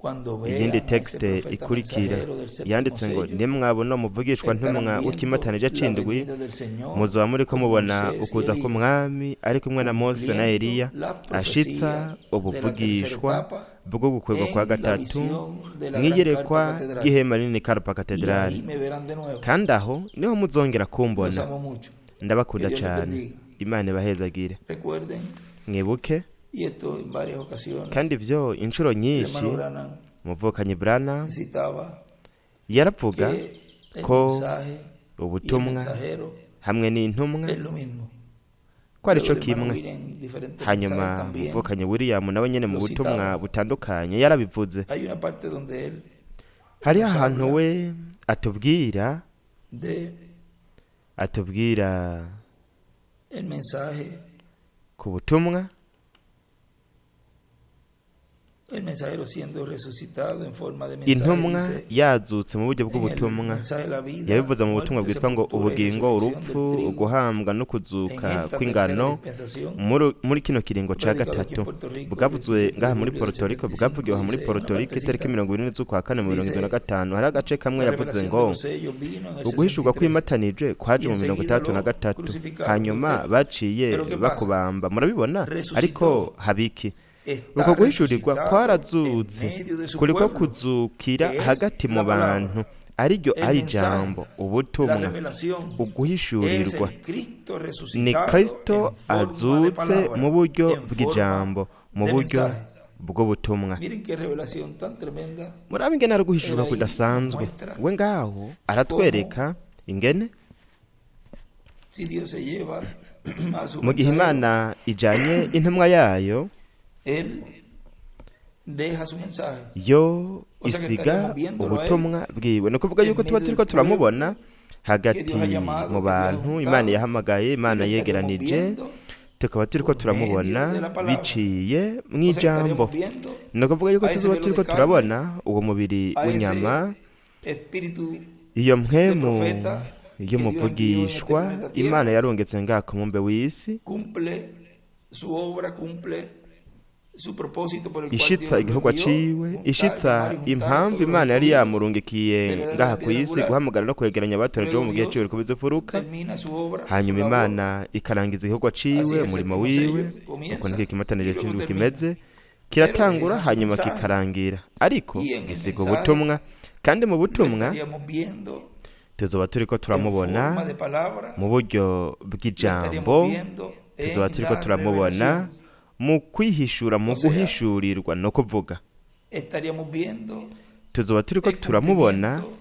[SPEAKER 1] Cuando vean
[SPEAKER 2] iyindi
[SPEAKER 1] a ese
[SPEAKER 2] texte
[SPEAKER 1] profeta
[SPEAKER 2] ikurikira,
[SPEAKER 1] mensajero del séptimo
[SPEAKER 2] yanditse ngo
[SPEAKER 1] sello,
[SPEAKER 2] nimwabona umuvugishwa ntumwa
[SPEAKER 1] estarán viendo
[SPEAKER 2] w'ikimatanije
[SPEAKER 1] la
[SPEAKER 2] c'indwi,
[SPEAKER 1] venida del Señor
[SPEAKER 2] muzoba muriko
[SPEAKER 1] con
[SPEAKER 2] mubona
[SPEAKER 1] Moisés y
[SPEAKER 2] ukuza
[SPEAKER 1] Elías,
[SPEAKER 2] k'umwami ari kumwe na Mose na
[SPEAKER 1] cumpliendo
[SPEAKER 2] Eliya,
[SPEAKER 1] las
[SPEAKER 2] ashitsa
[SPEAKER 1] profecías de la
[SPEAKER 2] ubuvugishwa
[SPEAKER 1] tercera etapa
[SPEAKER 2] bwo gukwegwa kwa
[SPEAKER 1] en la
[SPEAKER 2] gatatu
[SPEAKER 1] visión de la gran
[SPEAKER 2] mw'iyerekwa
[SPEAKER 1] carpa catedral.
[SPEAKER 2] ry'ihema rinini Karpa
[SPEAKER 1] Y
[SPEAKER 2] Katedrali.
[SPEAKER 1] ahí me verán de nuevo.
[SPEAKER 2] kandi aho niho muzongera
[SPEAKER 1] Los
[SPEAKER 2] kumbona.
[SPEAKER 1] amo mucho.
[SPEAKER 2] ndabakunda
[SPEAKER 1] Que Dios les
[SPEAKER 2] cane,
[SPEAKER 1] bendiga.
[SPEAKER 2] Imana ibahezagire.
[SPEAKER 1] Recuerden,
[SPEAKER 2] mwibuke
[SPEAKER 1] y esto en varias ocasiones,
[SPEAKER 2] kandi ivyo inshuro
[SPEAKER 1] el
[SPEAKER 2] nyinshi
[SPEAKER 1] hermano Branham
[SPEAKER 2] umuvukanyi Branham
[SPEAKER 1] necesitaba
[SPEAKER 2] yaravuga
[SPEAKER 1] que el
[SPEAKER 2] ko
[SPEAKER 1] mensaje y el
[SPEAKER 2] ubutumwa
[SPEAKER 1] mensajero
[SPEAKER 2] hamwe n'intumwa
[SPEAKER 1] es lo mismo.
[SPEAKER 2] ko ari
[SPEAKER 1] Luego
[SPEAKER 2] co
[SPEAKER 1] el hermano
[SPEAKER 2] kimwe.
[SPEAKER 1] William en diferentes
[SPEAKER 2] hanyuma
[SPEAKER 1] mensajes también.
[SPEAKER 2] umuvukanyi William nawe nyene mu
[SPEAKER 1] Lo
[SPEAKER 2] butumwa
[SPEAKER 1] citaba.
[SPEAKER 2] butandukanye yarabivuze.
[SPEAKER 1] Hay una parte donde él
[SPEAKER 2] hariho
[SPEAKER 1] nos
[SPEAKER 2] ahantu
[SPEAKER 1] habla
[SPEAKER 2] we atubwira
[SPEAKER 1] de el mensaje,
[SPEAKER 2] ku butumwa,
[SPEAKER 1] el mensajero siendo resucitado en forma de mensaje.
[SPEAKER 2] intumwa
[SPEAKER 1] Dice,
[SPEAKER 2] yazutse mu buryo
[SPEAKER 1] en el
[SPEAKER 2] bw'ubutumwa.
[SPEAKER 1] mensaje de la vida,
[SPEAKER 2] yabivuze mu butumwa
[SPEAKER 1] muerte,
[SPEAKER 2] bwitwa ngo
[SPEAKER 1] sepultura y
[SPEAKER 2] ubugingo,
[SPEAKER 1] resurrección
[SPEAKER 2] urupfu,
[SPEAKER 1] del trigo.
[SPEAKER 2] uguhambwa no
[SPEAKER 1] En
[SPEAKER 2] kuzuka
[SPEAKER 1] esta
[SPEAKER 2] kw'ingano
[SPEAKER 1] tercera dispensación,
[SPEAKER 2] muri kino kiringo ca
[SPEAKER 1] predicado aquí
[SPEAKER 2] gatatu
[SPEAKER 1] en Puerto Rico,
[SPEAKER 2] bwavuzwe
[SPEAKER 1] el 17
[SPEAKER 2] ngaha
[SPEAKER 1] de
[SPEAKER 2] muri
[SPEAKER 1] julio
[SPEAKER 2] Puerto
[SPEAKER 1] del
[SPEAKER 2] Rico,
[SPEAKER 1] 75,
[SPEAKER 2] bwavugiwe aha muri
[SPEAKER 1] dice,
[SPEAKER 2] Puerto
[SPEAKER 1] una
[SPEAKER 2] Rico itariki
[SPEAKER 1] partecita,
[SPEAKER 2] 20 z'ukwa kane mu
[SPEAKER 1] dice,
[SPEAKER 2] 2025. hari agace kamwe
[SPEAKER 1] la
[SPEAKER 2] yavuze
[SPEAKER 1] revelación
[SPEAKER 2] ngo
[SPEAKER 1] de los sellos vino en el
[SPEAKER 2] uguhishurwa
[SPEAKER 1] 63.
[SPEAKER 2] kw'imatanije kwaje
[SPEAKER 1] Y
[SPEAKER 2] mu
[SPEAKER 1] enseguida lo
[SPEAKER 2] 33,
[SPEAKER 1] crucificaron.
[SPEAKER 2] hanyuma
[SPEAKER 1] Usted,
[SPEAKER 2] baciye
[SPEAKER 1] pero ¿qué pasa?
[SPEAKER 2] bakubamba, murabibona.
[SPEAKER 1] Resucitó.
[SPEAKER 2] ariko habiki
[SPEAKER 1] Está
[SPEAKER 2] uko guhishurirwa
[SPEAKER 1] resucitado
[SPEAKER 2] kwarazutse
[SPEAKER 1] en medio de su
[SPEAKER 2] kuriko
[SPEAKER 1] pueblo,
[SPEAKER 2] kuzukira
[SPEAKER 1] que es
[SPEAKER 2] hagati mu
[SPEAKER 1] la palabra.
[SPEAKER 2] bantu, ariryo
[SPEAKER 1] El
[SPEAKER 2] ari
[SPEAKER 1] mensaje,
[SPEAKER 2] ijambo
[SPEAKER 1] la
[SPEAKER 2] ubutumwa
[SPEAKER 1] revelación, es
[SPEAKER 2] uguhishurirwa
[SPEAKER 1] el Cristo
[SPEAKER 2] ni
[SPEAKER 1] resucitado
[SPEAKER 2] kristo
[SPEAKER 1] en forma de
[SPEAKER 2] azutse
[SPEAKER 1] palabra,
[SPEAKER 2] mu buryo
[SPEAKER 1] en forma
[SPEAKER 2] bw'ijambo mu
[SPEAKER 1] de
[SPEAKER 2] buryo
[SPEAKER 1] mensaje.
[SPEAKER 2] bw'ubutumwa
[SPEAKER 1] Miren qué revelación tan tremenda.
[SPEAKER 2] murabe ingene ari guhishurwa
[SPEAKER 1] Era ahí
[SPEAKER 2] kudasanzwe
[SPEAKER 1] muestra
[SPEAKER 2] we ngaho aratwereka ingene
[SPEAKER 1] si Dios se lleva a su
[SPEAKER 2] mu gihe
[SPEAKER 1] mensajero,
[SPEAKER 2] imana ijanye intumwa yayo
[SPEAKER 1] Él deja su mensaje.
[SPEAKER 2] yo
[SPEAKER 1] O sea que
[SPEAKER 2] isiga
[SPEAKER 1] estaríamos viéndolo a
[SPEAKER 2] ubutumwa bwiwe ni ukuvuga
[SPEAKER 1] en
[SPEAKER 2] yuko tuba
[SPEAKER 1] medio
[SPEAKER 2] turiko
[SPEAKER 1] del
[SPEAKER 2] turamubona
[SPEAKER 1] que
[SPEAKER 2] hagati
[SPEAKER 1] Dios ha llamado,
[SPEAKER 2] mu
[SPEAKER 1] que Dios ha
[SPEAKER 2] bantu
[SPEAKER 1] juntado,
[SPEAKER 2] imana yahamagaye
[SPEAKER 1] y
[SPEAKER 2] imana
[SPEAKER 1] lo estaríamos
[SPEAKER 2] yegeranije
[SPEAKER 1] viendo
[SPEAKER 2] tukaba turiko
[SPEAKER 1] por medio
[SPEAKER 2] turamubona
[SPEAKER 1] de la palabra.
[SPEAKER 2] biciye mu
[SPEAKER 1] O sea que
[SPEAKER 2] ijambo
[SPEAKER 1] estaríamos viendo
[SPEAKER 2] ni ukuvuga yuko
[SPEAKER 1] a ese
[SPEAKER 2] tuzoba
[SPEAKER 1] velo
[SPEAKER 2] turiko
[SPEAKER 1] de carne,
[SPEAKER 2] turabona uwo mubiri
[SPEAKER 1] a
[SPEAKER 2] w'inyama
[SPEAKER 1] ese espíritu
[SPEAKER 2] iyo
[SPEAKER 1] de
[SPEAKER 2] mpwemu
[SPEAKER 1] profeta que Dios envió en este
[SPEAKER 2] y'umuvugishwa
[SPEAKER 1] planeta
[SPEAKER 2] imana
[SPEAKER 1] Tierra,
[SPEAKER 2] yarongetse ngaha ku mumbe w'isi
[SPEAKER 1] cumple su obra, cumple su propósito por el cual Dios
[SPEAKER 2] ishitsa
[SPEAKER 1] lo
[SPEAKER 2] igikorwa
[SPEAKER 1] envió,
[SPEAKER 2] ciwe
[SPEAKER 1] juntar,
[SPEAKER 2] ishitsa
[SPEAKER 1] llamar y juntar a
[SPEAKER 2] impamvu
[SPEAKER 1] todos
[SPEAKER 2] imana
[SPEAKER 1] los
[SPEAKER 2] yari
[SPEAKER 1] escogidos
[SPEAKER 2] yamurungikiye
[SPEAKER 1] de la edad
[SPEAKER 2] ngaha ku isi
[SPEAKER 1] piedad
[SPEAKER 2] guhamagara no kwegeranya abatoranyije bo mu gihe
[SPEAKER 1] Luego
[SPEAKER 2] ciwe rikubize furuka
[SPEAKER 1] termina su obra,
[SPEAKER 2] hanyuma
[SPEAKER 1] su labor.
[SPEAKER 2] imana ikarangiza igikorwa
[SPEAKER 1] Así
[SPEAKER 2] ciwe
[SPEAKER 1] el
[SPEAKER 2] umurimo
[SPEAKER 1] séptimo
[SPEAKER 2] wiwe
[SPEAKER 1] sello comienza,
[SPEAKER 2] uko niko ikimatanije
[SPEAKER 1] y luego
[SPEAKER 2] cy'indwi
[SPEAKER 1] termina.
[SPEAKER 2] kimeze kiratangura
[SPEAKER 1] Pero deja su
[SPEAKER 2] hanyuma
[SPEAKER 1] mensaje.
[SPEAKER 2] kikarangira ariko
[SPEAKER 1] Y en el
[SPEAKER 2] gisiga
[SPEAKER 1] mensaje
[SPEAKER 2] ubutumwa kandi mu
[SPEAKER 1] Lo
[SPEAKER 2] butumwa
[SPEAKER 1] estaríamos viendo
[SPEAKER 2] tuzoba turiko
[SPEAKER 1] en
[SPEAKER 2] turamubona
[SPEAKER 1] forma de palabra,
[SPEAKER 2] mu buryo
[SPEAKER 1] lo
[SPEAKER 2] bw'ijambo
[SPEAKER 1] estaríamos viendo
[SPEAKER 2] tuzoba
[SPEAKER 1] en
[SPEAKER 2] turiko
[SPEAKER 1] la
[SPEAKER 2] turamubona
[SPEAKER 1] revelación.
[SPEAKER 2] mu kwihishura mu
[SPEAKER 1] O sea,
[SPEAKER 2] guhishurirwa no kuvuga
[SPEAKER 1] Estaríamos viendo
[SPEAKER 2] tuzoba turiko
[SPEAKER 1] el
[SPEAKER 2] turamubona
[SPEAKER 1] cumplimiento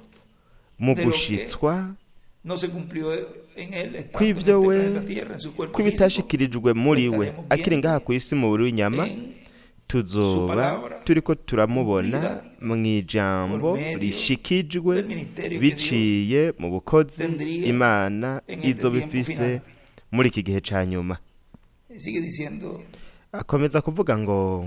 [SPEAKER 2] mu
[SPEAKER 1] de lo que
[SPEAKER 2] gushitswa
[SPEAKER 1] no se cumplió en él estando en
[SPEAKER 2] kw'ivyo
[SPEAKER 1] este
[SPEAKER 2] we
[SPEAKER 1] planeta Tierra, en su cuerpo físico.
[SPEAKER 2] kw'ibitashikirijwe muri we
[SPEAKER 1] Estaremos
[SPEAKER 2] akiri
[SPEAKER 1] viendo
[SPEAKER 2] ngaha ku isi mu buri w'inyama
[SPEAKER 1] En
[SPEAKER 2] tuzoba
[SPEAKER 1] su palabra
[SPEAKER 2] turiko turamubona
[SPEAKER 1] cumplida
[SPEAKER 2] mu ijambo
[SPEAKER 1] por medio
[SPEAKER 2] rishikijwe
[SPEAKER 1] del ministerio que
[SPEAKER 2] biciye mu bukozi
[SPEAKER 1] tendría
[SPEAKER 2] imana
[SPEAKER 1] en este
[SPEAKER 2] izoba
[SPEAKER 1] tiempo
[SPEAKER 2] ifise
[SPEAKER 1] final.
[SPEAKER 2] muri iki gihe ca nyuma
[SPEAKER 1] Sigue diciendo
[SPEAKER 2] akomeza kuvuga ngo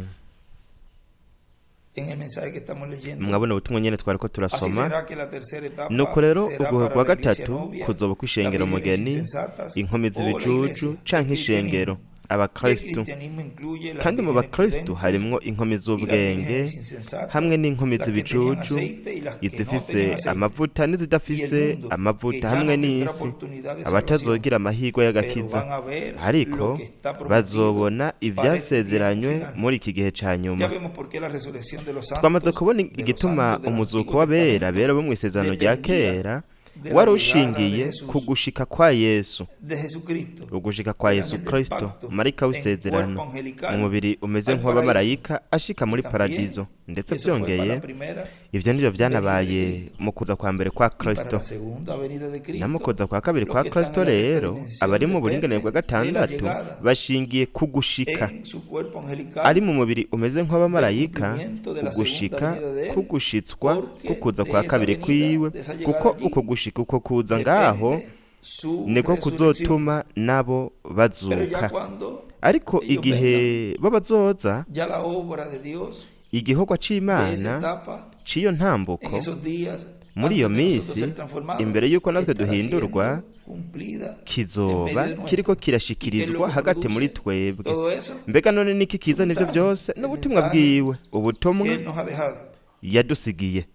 [SPEAKER 1] en el mensaje que estamos leyendo.
[SPEAKER 2] mwabona ubutumwa nyene twariko
[SPEAKER 1] Así
[SPEAKER 2] turasoma
[SPEAKER 1] será que la tercera etapa
[SPEAKER 2] nuko rero
[SPEAKER 1] será
[SPEAKER 2] uguhe
[SPEAKER 1] para
[SPEAKER 2] kwa
[SPEAKER 1] la iglesia
[SPEAKER 2] gatatu
[SPEAKER 1] novia,
[SPEAKER 2] kuzoba kw'ishengero
[SPEAKER 1] las vírgenes
[SPEAKER 2] mugeni
[SPEAKER 1] insensatas,
[SPEAKER 2] inkumi
[SPEAKER 1] o la
[SPEAKER 2] z'ibicucu
[SPEAKER 1] iglesia.
[SPEAKER 2] canke
[SPEAKER 1] El
[SPEAKER 2] ishengero
[SPEAKER 1] cristianismo. El
[SPEAKER 2] abakristu
[SPEAKER 1] cristianismo incluye las
[SPEAKER 2] kandi mu
[SPEAKER 1] vírgenes
[SPEAKER 2] bakristu
[SPEAKER 1] prudentes
[SPEAKER 2] harimwo inkumi
[SPEAKER 1] y las
[SPEAKER 2] z'ubwenge
[SPEAKER 1] vírgenes insensatas,
[SPEAKER 2] hamwe n'inkumi
[SPEAKER 1] las que tenían
[SPEAKER 2] z'ibicucu
[SPEAKER 1] aceite y las que no
[SPEAKER 2] izifise
[SPEAKER 1] tenían aceite.
[SPEAKER 2] amavuta
[SPEAKER 1] Y
[SPEAKER 2] n'izidafise
[SPEAKER 1] el mundo,
[SPEAKER 2] amavuta
[SPEAKER 1] que ya
[SPEAKER 2] hamwe
[SPEAKER 1] no tendrá
[SPEAKER 2] n'isi
[SPEAKER 1] oportunidad de
[SPEAKER 2] abatazogira amahirwe
[SPEAKER 1] pero
[SPEAKER 2] y'agakiza
[SPEAKER 1] van a ver
[SPEAKER 2] ariko
[SPEAKER 1] lo que está prometido
[SPEAKER 2] bazobona
[SPEAKER 1] para este
[SPEAKER 2] ivyasezeranywe
[SPEAKER 1] tiempo final.
[SPEAKER 2] muri iki gihe ca
[SPEAKER 1] Ya
[SPEAKER 2] nyuma
[SPEAKER 1] vemos por qué la resurrección de los
[SPEAKER 2] twamaze
[SPEAKER 1] santos,
[SPEAKER 2] kubona
[SPEAKER 1] de los
[SPEAKER 2] igituma
[SPEAKER 1] santos del
[SPEAKER 2] umuzuko
[SPEAKER 1] Antiguo
[SPEAKER 2] w'abera
[SPEAKER 1] Testamento,
[SPEAKER 2] bera bo mu isezerano rya
[SPEAKER 1] dependía
[SPEAKER 2] kera
[SPEAKER 1] de la
[SPEAKER 2] wari
[SPEAKER 1] llegada
[SPEAKER 2] ushingiye
[SPEAKER 1] de Jesús,
[SPEAKER 2] ku gushika kwa yesu
[SPEAKER 1] de Jesucristo,
[SPEAKER 2] ugushika kwa
[SPEAKER 1] el
[SPEAKER 2] yesu
[SPEAKER 1] ángel del
[SPEAKER 2] kristo
[SPEAKER 1] pacto,
[SPEAKER 2] marayika
[SPEAKER 1] en
[SPEAKER 2] w'isezerano
[SPEAKER 1] cuerpo angelical,
[SPEAKER 2] mu mubiri umeze
[SPEAKER 1] al
[SPEAKER 2] nk'uw'abamarayika ashika
[SPEAKER 1] Y
[SPEAKER 2] muri
[SPEAKER 1] también,
[SPEAKER 2] paradizo ndetse
[SPEAKER 1] eso fue para
[SPEAKER 2] byongeye
[SPEAKER 1] la primera
[SPEAKER 2] ivyo nivyo
[SPEAKER 1] venida de
[SPEAKER 2] vyanabaye
[SPEAKER 1] Cristo.
[SPEAKER 2] mu kuza kwa mbere kwa
[SPEAKER 1] Y para
[SPEAKER 2] kristo
[SPEAKER 1] la segunda venida de Cristo,
[SPEAKER 2] no mu kuza kwa kabiri
[SPEAKER 1] los
[SPEAKER 2] kwa
[SPEAKER 1] que están
[SPEAKER 2] kristo
[SPEAKER 1] en la sexta
[SPEAKER 2] rero
[SPEAKER 1] dimensión
[SPEAKER 2] abari mu buringanire bwa
[SPEAKER 1] dependen de la
[SPEAKER 2] gatandatu
[SPEAKER 1] llegada
[SPEAKER 2] bashingiye ku gushika
[SPEAKER 1] en su cuerpo angelical
[SPEAKER 2] ari mu mubiri umeze nk'uw'abamarayika
[SPEAKER 1] cumplimiento de la
[SPEAKER 2] ugushika
[SPEAKER 1] segunda venida de él,
[SPEAKER 2] kugushitswa
[SPEAKER 1] porque
[SPEAKER 2] kukuza
[SPEAKER 1] de
[SPEAKER 2] kwa
[SPEAKER 1] esa
[SPEAKER 2] kabiri
[SPEAKER 1] venida,
[SPEAKER 2] kwiwe
[SPEAKER 1] de esa llegada
[SPEAKER 2] kuko
[SPEAKER 1] allí,
[SPEAKER 2] uko gushika uko kuza ngaho
[SPEAKER 1] depende su
[SPEAKER 2] niko
[SPEAKER 1] resurrección.
[SPEAKER 2] kuzotuma nabo
[SPEAKER 1] Pero ya
[SPEAKER 2] bazuka
[SPEAKER 1] cuando
[SPEAKER 2] ariko
[SPEAKER 1] ellos
[SPEAKER 2] igihe bo bazoza
[SPEAKER 1] ya la obra de Dios
[SPEAKER 2] igikorwa
[SPEAKER 1] de esa
[SPEAKER 2] c'imana
[SPEAKER 1] etapa
[SPEAKER 2] c'iyo
[SPEAKER 1] en
[SPEAKER 2] ntambuko
[SPEAKER 1] esos días
[SPEAKER 2] muri iyo
[SPEAKER 1] antes de nosotros
[SPEAKER 2] minsi
[SPEAKER 1] ser transformados,
[SPEAKER 2] imbere y'uko natwe
[SPEAKER 1] estará
[SPEAKER 2] duhindurwa
[SPEAKER 1] siendo cumplida en
[SPEAKER 2] kizoba
[SPEAKER 1] medio de nuestro.
[SPEAKER 2] kiriko
[SPEAKER 1] ¿Y qué es
[SPEAKER 2] kirashikirizwa
[SPEAKER 1] lo que
[SPEAKER 2] hagati
[SPEAKER 1] produce
[SPEAKER 2] muri twebwe
[SPEAKER 1] todo eso?
[SPEAKER 2] mbega none niki kizana ivyo
[SPEAKER 1] Mensaje.
[SPEAKER 2] byose
[SPEAKER 1] El
[SPEAKER 2] n'ubutumwa
[SPEAKER 1] mensaje
[SPEAKER 2] bwiwe ubutumwa
[SPEAKER 1] que Él nos ha dejado.
[SPEAKER 2] yadusigiye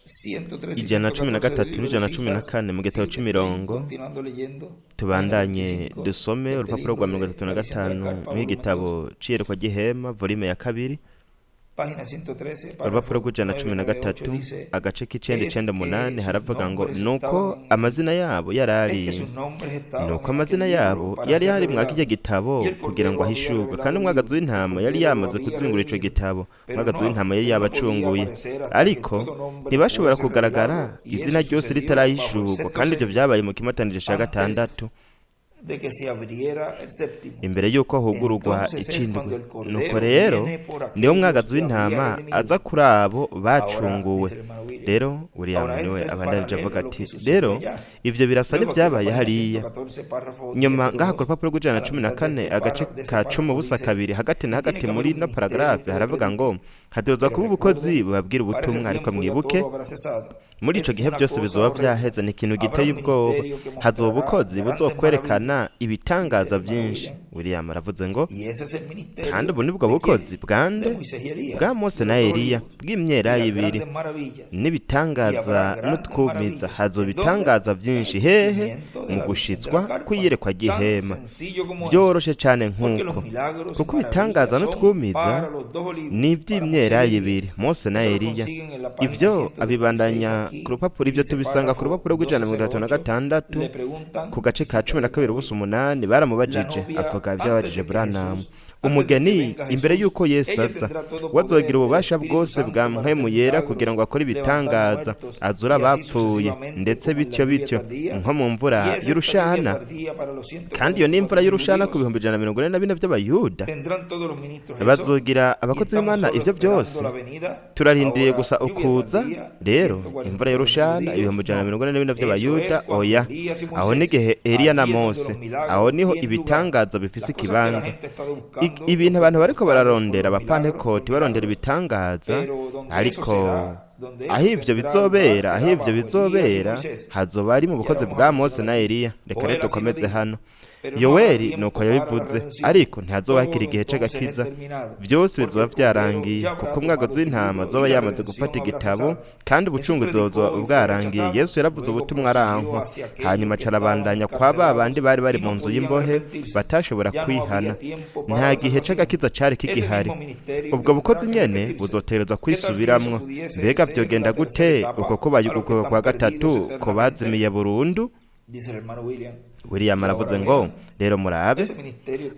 [SPEAKER 1] 103 y
[SPEAKER 2] ijana na cumi na
[SPEAKER 1] 114
[SPEAKER 2] gatatu
[SPEAKER 1] del libro
[SPEAKER 2] n'ijana
[SPEAKER 1] de
[SPEAKER 2] na cumi na
[SPEAKER 1] citas.
[SPEAKER 2] kane mu gitabo
[SPEAKER 1] Sigue
[SPEAKER 2] c'imirongo
[SPEAKER 1] continuando leyendo.
[SPEAKER 2] tubandanye
[SPEAKER 1] Página 25
[SPEAKER 2] dusome
[SPEAKER 1] de este
[SPEAKER 2] urupapuro rwa
[SPEAKER 1] libro
[SPEAKER 2] mirongo
[SPEAKER 1] de
[SPEAKER 2] itatu na
[SPEAKER 1] la visión de la
[SPEAKER 2] gatanu
[SPEAKER 1] carpa,
[SPEAKER 2] mu
[SPEAKER 1] volumen
[SPEAKER 2] gitabo
[SPEAKER 1] 2.
[SPEAKER 2] c'iyerekwa gihema volume ya kabiri
[SPEAKER 1] Página 113,
[SPEAKER 2] urupapuro
[SPEAKER 1] párrafo
[SPEAKER 2] rw'ijana na cumi na
[SPEAKER 1] 998
[SPEAKER 2] gatatu
[SPEAKER 1] dice,
[SPEAKER 2] agace k'icenda
[SPEAKER 1] es
[SPEAKER 2] icenda
[SPEAKER 1] que
[SPEAKER 2] umunani
[SPEAKER 1] sus
[SPEAKER 2] haravuga ngo
[SPEAKER 1] nombres
[SPEAKER 2] nuko
[SPEAKER 1] estaban-
[SPEAKER 2] amazina yabo yari
[SPEAKER 1] es
[SPEAKER 2] ari
[SPEAKER 1] que sus nombres estaban
[SPEAKER 2] nuko
[SPEAKER 1] en
[SPEAKER 2] amazina
[SPEAKER 1] aquel
[SPEAKER 2] yabo
[SPEAKER 1] libro para
[SPEAKER 2] yari
[SPEAKER 1] ser
[SPEAKER 2] hari mwa
[SPEAKER 1] revelados.
[SPEAKER 2] kirya gitabo
[SPEAKER 1] Y el
[SPEAKER 2] kugira ngo
[SPEAKER 1] Cordero había
[SPEAKER 2] ahishurwe
[SPEAKER 1] revelado
[SPEAKER 2] kandi
[SPEAKER 1] el
[SPEAKER 2] umwagazi
[SPEAKER 1] libro.
[SPEAKER 2] w'intama
[SPEAKER 1] El
[SPEAKER 2] yari
[SPEAKER 1] Cordero
[SPEAKER 2] yamaze
[SPEAKER 1] había
[SPEAKER 2] kuzingura ico
[SPEAKER 1] redimido.
[SPEAKER 2] gitabo
[SPEAKER 1] Pero
[SPEAKER 2] umwagazi
[SPEAKER 1] no,
[SPEAKER 2] w'intama yari
[SPEAKER 1] él no podía
[SPEAKER 2] yabacunguye
[SPEAKER 1] aparecer hasta
[SPEAKER 2] ariko
[SPEAKER 1] que todo nombre
[SPEAKER 2] ntibashobora
[SPEAKER 1] fuese
[SPEAKER 2] kugaragara
[SPEAKER 1] revelado. Y
[SPEAKER 2] izina
[SPEAKER 1] eso
[SPEAKER 2] ryose
[SPEAKER 1] sucedió
[SPEAKER 2] ritarahishurwa
[SPEAKER 1] bajo el sexto
[SPEAKER 2] kandi ivyo
[SPEAKER 1] sello,
[SPEAKER 2] vyabaye mu kimatanije ca
[SPEAKER 1] antes
[SPEAKER 2] gatandatu
[SPEAKER 1] de que se abriera el séptimo.
[SPEAKER 2] imbere y'uko hugururwa
[SPEAKER 1] Entonces es cuando
[SPEAKER 2] icindwe
[SPEAKER 1] el Cordero
[SPEAKER 2] nuko rero
[SPEAKER 1] viene por aquellos
[SPEAKER 2] niwo mwagazi
[SPEAKER 1] que
[SPEAKER 2] w'intama
[SPEAKER 1] había redimido.
[SPEAKER 2] aza kuri abo
[SPEAKER 1] Ahora,
[SPEAKER 2] bacunguwe
[SPEAKER 1] dice el hermano William,
[SPEAKER 2] rero William
[SPEAKER 1] ahora
[SPEAKER 2] niwe
[SPEAKER 1] esto es
[SPEAKER 2] abandanije
[SPEAKER 1] paralelo
[SPEAKER 2] avuga
[SPEAKER 1] a lo
[SPEAKER 2] ati
[SPEAKER 1] que sucedió
[SPEAKER 2] rero
[SPEAKER 1] allá.
[SPEAKER 2] ivyo birasa
[SPEAKER 1] Luego aquí en la
[SPEAKER 2] n'ivyabaye
[SPEAKER 1] página
[SPEAKER 2] hariya
[SPEAKER 1] 114, párrafo
[SPEAKER 2] nyuma
[SPEAKER 1] 10,
[SPEAKER 2] ngaha ku
[SPEAKER 1] 2,
[SPEAKER 2] rupapuro rw'ijana
[SPEAKER 1] a
[SPEAKER 2] na
[SPEAKER 1] la
[SPEAKER 2] cumi na
[SPEAKER 1] mitad de
[SPEAKER 2] kane
[SPEAKER 1] este
[SPEAKER 2] agace
[SPEAKER 1] párrafo, de ese
[SPEAKER 2] ka cumi
[SPEAKER 1] párrafo
[SPEAKER 2] ubusa
[SPEAKER 1] dice,
[SPEAKER 2] kabiri hagati na
[SPEAKER 1] "Y tiene
[SPEAKER 2] hagati
[SPEAKER 1] que
[SPEAKER 2] muri
[SPEAKER 1] haber
[SPEAKER 2] no
[SPEAKER 1] un
[SPEAKER 2] paragarafe
[SPEAKER 1] misterio
[SPEAKER 2] haravuga
[SPEAKER 1] de
[SPEAKER 2] ngo hategerezwa
[SPEAKER 1] Pero
[SPEAKER 2] kuba ubukozi
[SPEAKER 1] recuerden,
[SPEAKER 2] bubabwira
[SPEAKER 1] para ese
[SPEAKER 2] ubutumwa ariko
[SPEAKER 1] tiempo ya
[SPEAKER 2] mwibuke
[SPEAKER 1] todo habrá cesado.
[SPEAKER 2] muri ico gihe byose bizoba vyaheze. Ni ikintu giteye ubwoba. Hazoba ubukozi buzokwerekana ibitangaza byinshi. William aravuze ngo kandi ubu nibwo bukozi bwande bwa Mose na Eliya bw'imyera y'ibiri n'ibitangaza n'utwumiza. Hazoba ibitangaza byinshi hehe mu gushitswa kw'iyerekwa ry'ihema. Byoroshe cyane nk'uko kuko ibitangaza n'utwumiza ni iby'imyera y'ibiri Mose na Eliya. Ivyo abibandanya ku rupapuro, ivyo tubisanga ku rupapuro rw'136 ku gace ka 12:8. Baramubajije avuga ivyabajije Branham umugeni imbere yuko Yesu aza wazogira ububasha bwose bwa mpwemu yera kugira ngo akore ibitangaza, azura abapfuye ndetse bityo nko mu mvura y'urushana. kandi iyo ni imvura y'urushana ku 144 by'abayuda. Bazogira abakozi b'Imana ivyo byose. Turarindiye gusa ukuza rero imvura y'urushana 144 by'abayuda. Oya, aho n'igihe Eliya na Mose, aho niho ibitangaza bifise ikibanza. Ibintu abantu bariko bararondera abapantekoti barondera ibitangaza, ariko aho ivyo bizobera hazoba ari mu bukozi bwa Mose na Eliya. Reka rero dukomeze hano. Yoweri nuko yabivuze, ariko ntihazoba hakiri igihe c'agakiza. Byose bizoba vyarangiye kuko umwagozi w'intama zoba yamaze gufata igitabo kandi ubucunguzi buzoba bwarangiye. Yesu yaravuze ubutumwa arankwa, hanyuma carabandanya kwa babandi bari mu nzu y'imbohe batashobora kwihana. Nta gihe c'agakiza cari kigihari. Ubwo bukozi nyene buzoterezwa kwisubiramwo. Mbega vyogenda gute uko kubaye ugukorwa kwa gatatu ko bazimiye burundu? William aravuze ngo rero murabe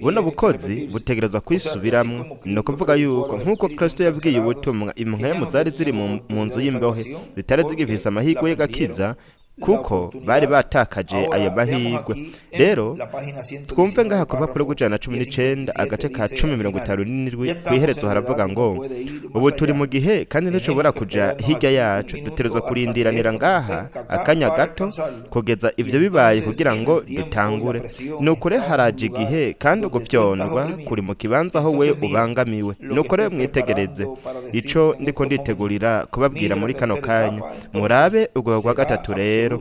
[SPEAKER 2] buno bukozi butegerezwa kwisubiramwo. No kuvuga yuko nk'uko Kristo yabwiye ubutumwa impwemu zari ziri mu nzu y'imbohe zitari zigifise amahirwe y'agakiza kuko bari batakaje ayo mahirwe. Rero twumve ngaha ku rupapuro rw'119 agace ka 10:57 kwiherezo haravuga ngo ubu turi mu gihe kandi ntushobora kuja hirya yacu. Duterezwa kurindiranira ngaha akanya gato kugeza ivyo bibaye kugira ngo dutangure. Nukure haraje igihe kandi ugupyondwa kuri mu kibanza aho we ubangamiwe. Nukure mwitegereze ico ndiko nditegurira kubabwira muri kano kanya. Murabe ubwo kwa gatatu rero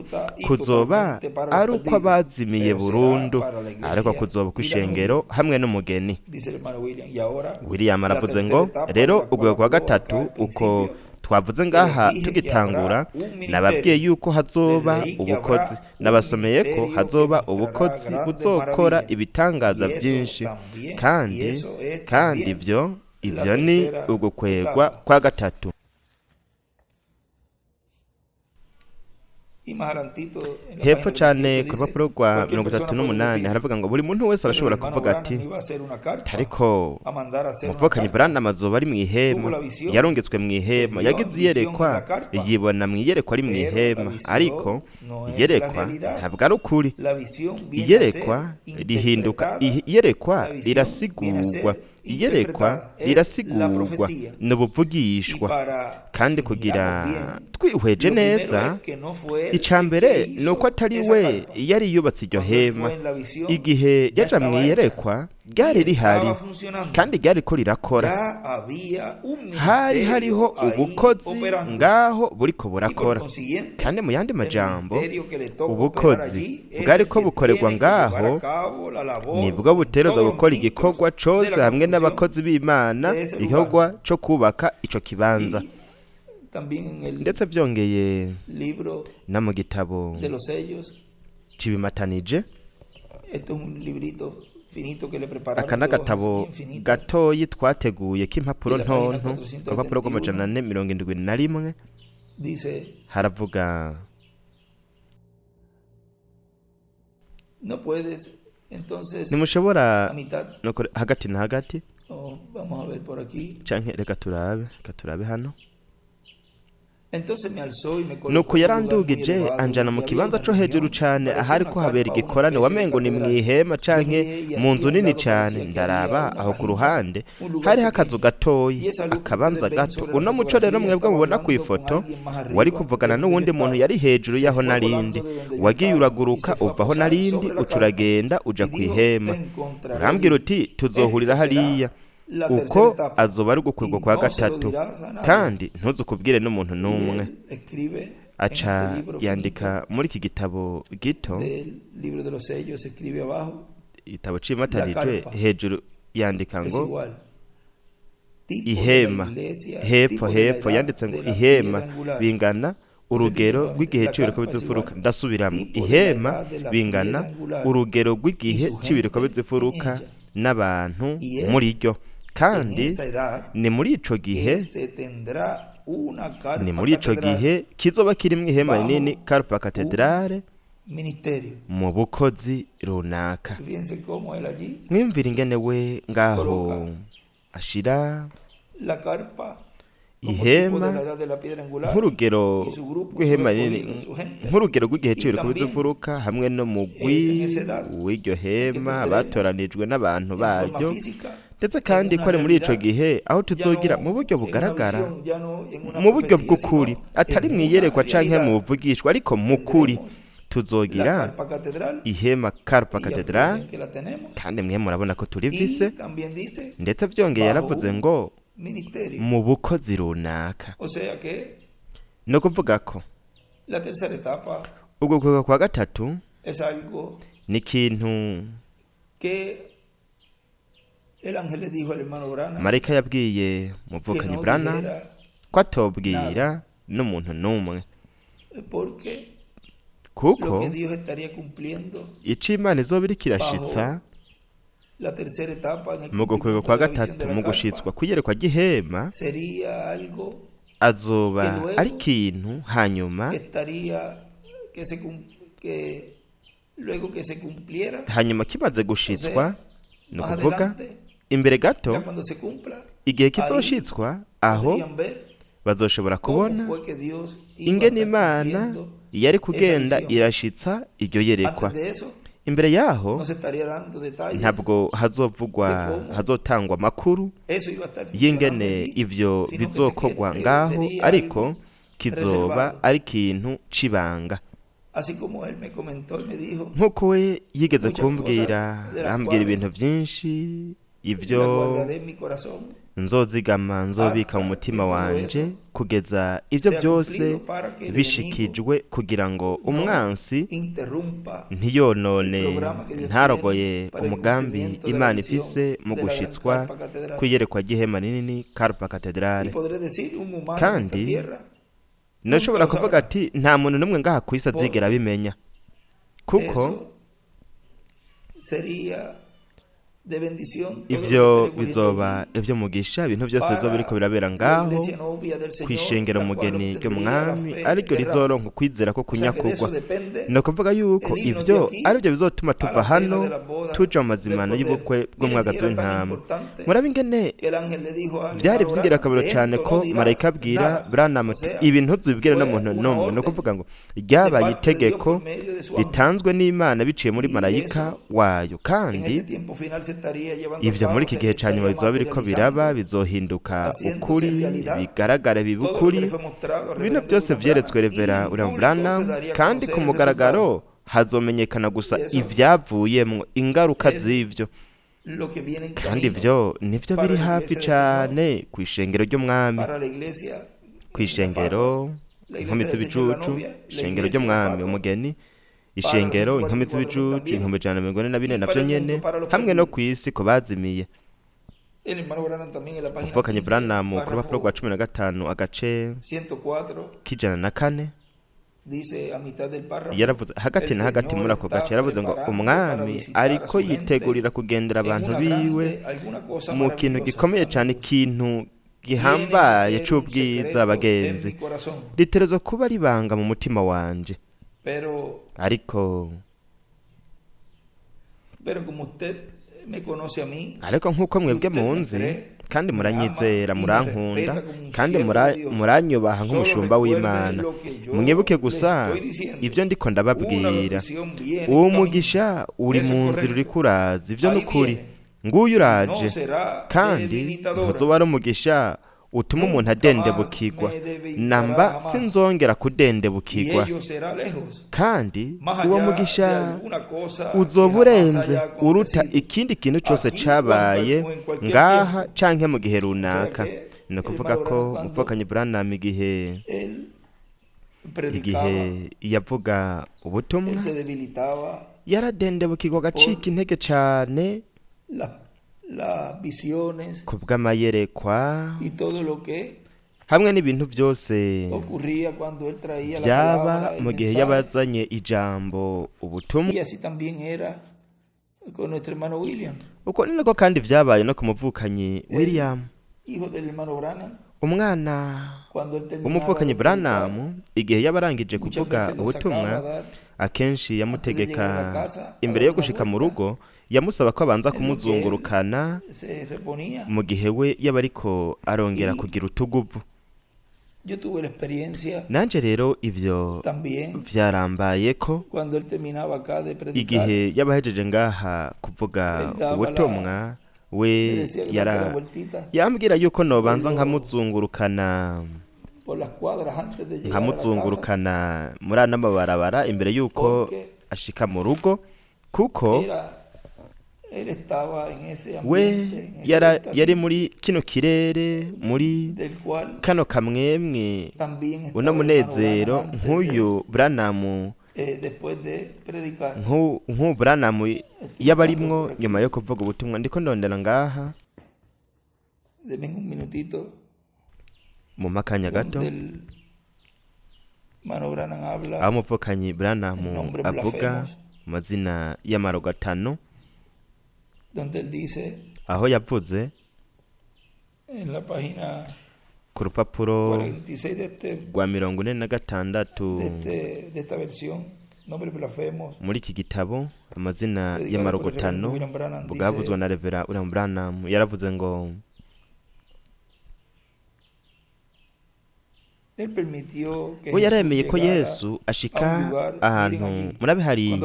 [SPEAKER 2] kuzoba ari uko abazimiye burundu, ariko kuzoba kw'ishengero hamwe n'umugeni. William aravuze ngo rero ubwo kwa gatatu uko twavuze ngaha tugitangura, nababwiye yuko hazoba ubukozi. Nabasomeye ko hazoba ubukozi buzokora ibitangaza byinshi, kandi ivyo ni ugukwegwa kwa gatatu. Hepfo cyane ku rupapuro rwa 38 haravuga ngo buri muntu wese arashobora kuvuga ati ariko umuvukanyi Branham azoba ari mu ihema, yarungitswe mu ihema, yagize iyerekwa, yibona mu iyerekwa ari mu ihema. Ariko iyerekwa ntabwo ari ukuri. Iyerekwa rihinduka, iyerekwa rirasigurwa, n'ubuvugishwa. Kandi kugira twihweje neza, icambere nuko atari we yari yubatse iryo hema. Igihe yaja mu iyerekwa ryari rihari kandi ryari ko rirakora. Hariho ubukozi ngaho buriko burakora. Kandi mu yandi majambo, ubukozi bwari ko bukorerwa ngaho nibwo buterezwa gukora igikorwa cose hamwe n'abakozi b'Imana, igikorwa co kubaka ico kibanza. Ndetse byongeye na mu gitabo cibimatanije, aka n'agatabo gatoyi twateguye k'impapuro ntonto, urupapuro rw'471 haravuga nimushobora hagati na hagati canke reka turabe hano. Nuko yarandugije anjana mu kibanza co hejuru cane ahari ko habera igikorane, wamengo ni mwihema canke mu nzu nini cane. Ndaraba aho ku ruhande hari hakazu gatoyi, akabanza gato. Uno muco rero mwebwe mubona ku ifoto wari kuvugana n'uwundi muntu yari hejuru yaho narindi. Wagiye uraguruka uvaho narindi ucuragenda uja ku ihema. Urambwira uti tuzohurira hariya. Uko azoba ari gukwegwa kwa gatatu, kandi ntuzukubwire n'umuntu n'umwe. aca yandika muri iki gitabo gito, igitabo cimatanijwe, hejuru yandika ngo ihema, hepfo yanditse ngo ihema bingana urugero rw'igihe cy'ibiriko bizifuruka. Ndasubiramo, ihema bingana urugero rw'igihe cy'ibiriko bizifuruka n'abantu muri ryo, kandi ni muri ico gihe kizoba kirimwo ihema rinini, Carpa Cathedrale, mu bukozi runaka. Mwimvira ingene we ngaho ashira ihema nk'urugero rw'ihema rinini, nk'urugero rw'igihe cy'ibiriko bizifuruka, hamwe no mugwi w'iryo hema batoranijwe n'abantu baryo, ndetse kandi ko ari muri ico gihe aho tuzogira mu buryo bugaragara, mu buryo bw'ukuri, atari mwiyerekwa canke mu buvugishwa, ariko mu kuri tuzogira ihema Carpa Cathedrale, kandi mwe murabona ko turivise, ndetse byongeye yaravuze ngo mu bukozi runaka. No kuvuga ko ubwo kwega kwa gatatu ni ikintu marayika yabwiye muvukanyi Branham ko atobwira n'umuntu n'umwe, kuko ico Imana izoba iriko irashitsa mu gukwega kwa gatatu, mu gushitswa kw'iyerekwa ry'ihema, azoba ari ikintu hanyuma kimaze gushitswa, ni ukuvuga imbere gato, igihe kizoshitswa, aho bazoshobora kubona ingene Imana yari kugenda irashitsa iryo yerekwa. Imbere yaho ntabwo hazotangwa amakuru y'ingene ivyo bizokogwa ngaho, ariko kizoba ari ikintu c'ibanga. Nk'uko we yigeze kumbwira, arambwira ibintu vyinshi, ivyo nzozigama, nzobika mu mutima wanje kugeza ivyo byose bishikijwe, kugira ngo umwansi ntiyonone, ntarogoye umugambi Imana ifise mu gushitswa kw'iyerekwa ry'ihema rinini Carpa Cathedrale. Kandi nashobora kuvuga ati nta muntu n'umwe ngaha ku isi azigera abimenya, kuko ivyo bizoba ivyo mugisha, ibintu byose bizoba biriko birabera ngaho kwishengera umugeni ry'umwami, ariryo rizoronka ukwizera ko kunyakugwa. No kuvuga yuko ivyo arivyo bizotuma tuva hano tuja mu mazimano y'ubukwe bw'umwagazi w'intama. Murabe ingene byari vy'ingirakamaro cane ko marayika abwira Branham ati ibintu ntuzibwire n'umuntu n'umwe. No kuvuga ngo ryabaye itegeko ritanzwe n'Imana biciye muri marayika wayo, kandi ivyo muri iki gihe ca nyuma bizoba biriko biraba, bizohinduka ukuri, bigaragara biba ukuri. Ibintu byose vyeretswe Revera William Branham, kandi ku mugaragaro hazomenyekana gusa ivyavuyemwo, ingaruka z'ivyo. Kandi ivyo nivyo biri hafi cane kw'ishengero ry'umwami, kw'ishengero inkumi z'ibicucu, ishengero ry'umwami umugeni, ishengero inkumi z'ibicucu 144 navyo nyene, hamwe no kw'isi ko bazimiye. Muvukanyi Branham ku rupapuro rwa 15 agace k'104 yaravuze hagati na hagati muri ako gace, yaravuze ngo umwami ariko yitegurira kugendera abantu biwe mu kintu gikomeye cyane, ikintu gihambaye c'ubwiza. Abagenzi, riterezo kuba ribanga mu mutima wanje, ariko nk'uko mwebwe munzi kandi muranyizera, murankunda kandi muranyubaha nk'umushumba w'Imana, mwibuke gusa ivyo ndiko ndababwira. Uwo mugisha uri mu nzira uriko uraza, ivyo n'ukuri, nguyu uraje, kandi ntuzoba ari umugisha utuma umuntu adendebukirwa. Namba sinzongera kudendebukirwa, kandi uwo mugisha uzoba urenze uruta ikindi kintu cyose cabaye ngaha canke mu gihe runaka. Ni ukuvuga ko Muvukanyi Branham igihe igihe yavuga ubutumwa yaradendebukirwa agacika intege cyane ku bw'amayerekwa hamwe n'ibintu byose byaba mu gihe yabazanye ijambo ubutumwa. Uko ni nako kandi byabaye no ku muvukanyi William, umwana w'umuvukanyi Branham. Igihe yabarangije kuvuga ubutumwa, akenshi yamutegeka imbere yo gushika mu rugo, yamusaba ko abanza kumuzungurukana mu gihe we yaba ariko arongera kugira utuguvu. Nanje rero ivyo vyarambaye ko igihe yabahejeje ngaha kuvuga ubutumwa, we yambwira yuko nobanza nkamuzungurukana muri ana mabarabara imbere yuko ashika mu rugo, kuko we yari muri kino kirere, muri kano kamwemwe uno munezero nk'uyu Branham, nk'ubu Branham yaba arimwo nyuma yo kuvuga ubutumwa. Ndiko ndondera ngaha mu makanya gato aho umuvukanyi Branham avuga amazina y'amarogo 5, aho yavuze ku rupapuro rwa 46 muri iki gitabo, amazina y'amarogo 5 bwavuzwe na Revera William Branham. Yaravuze ngo we yaremeye ko Yesu ashika ahantu murabihariye,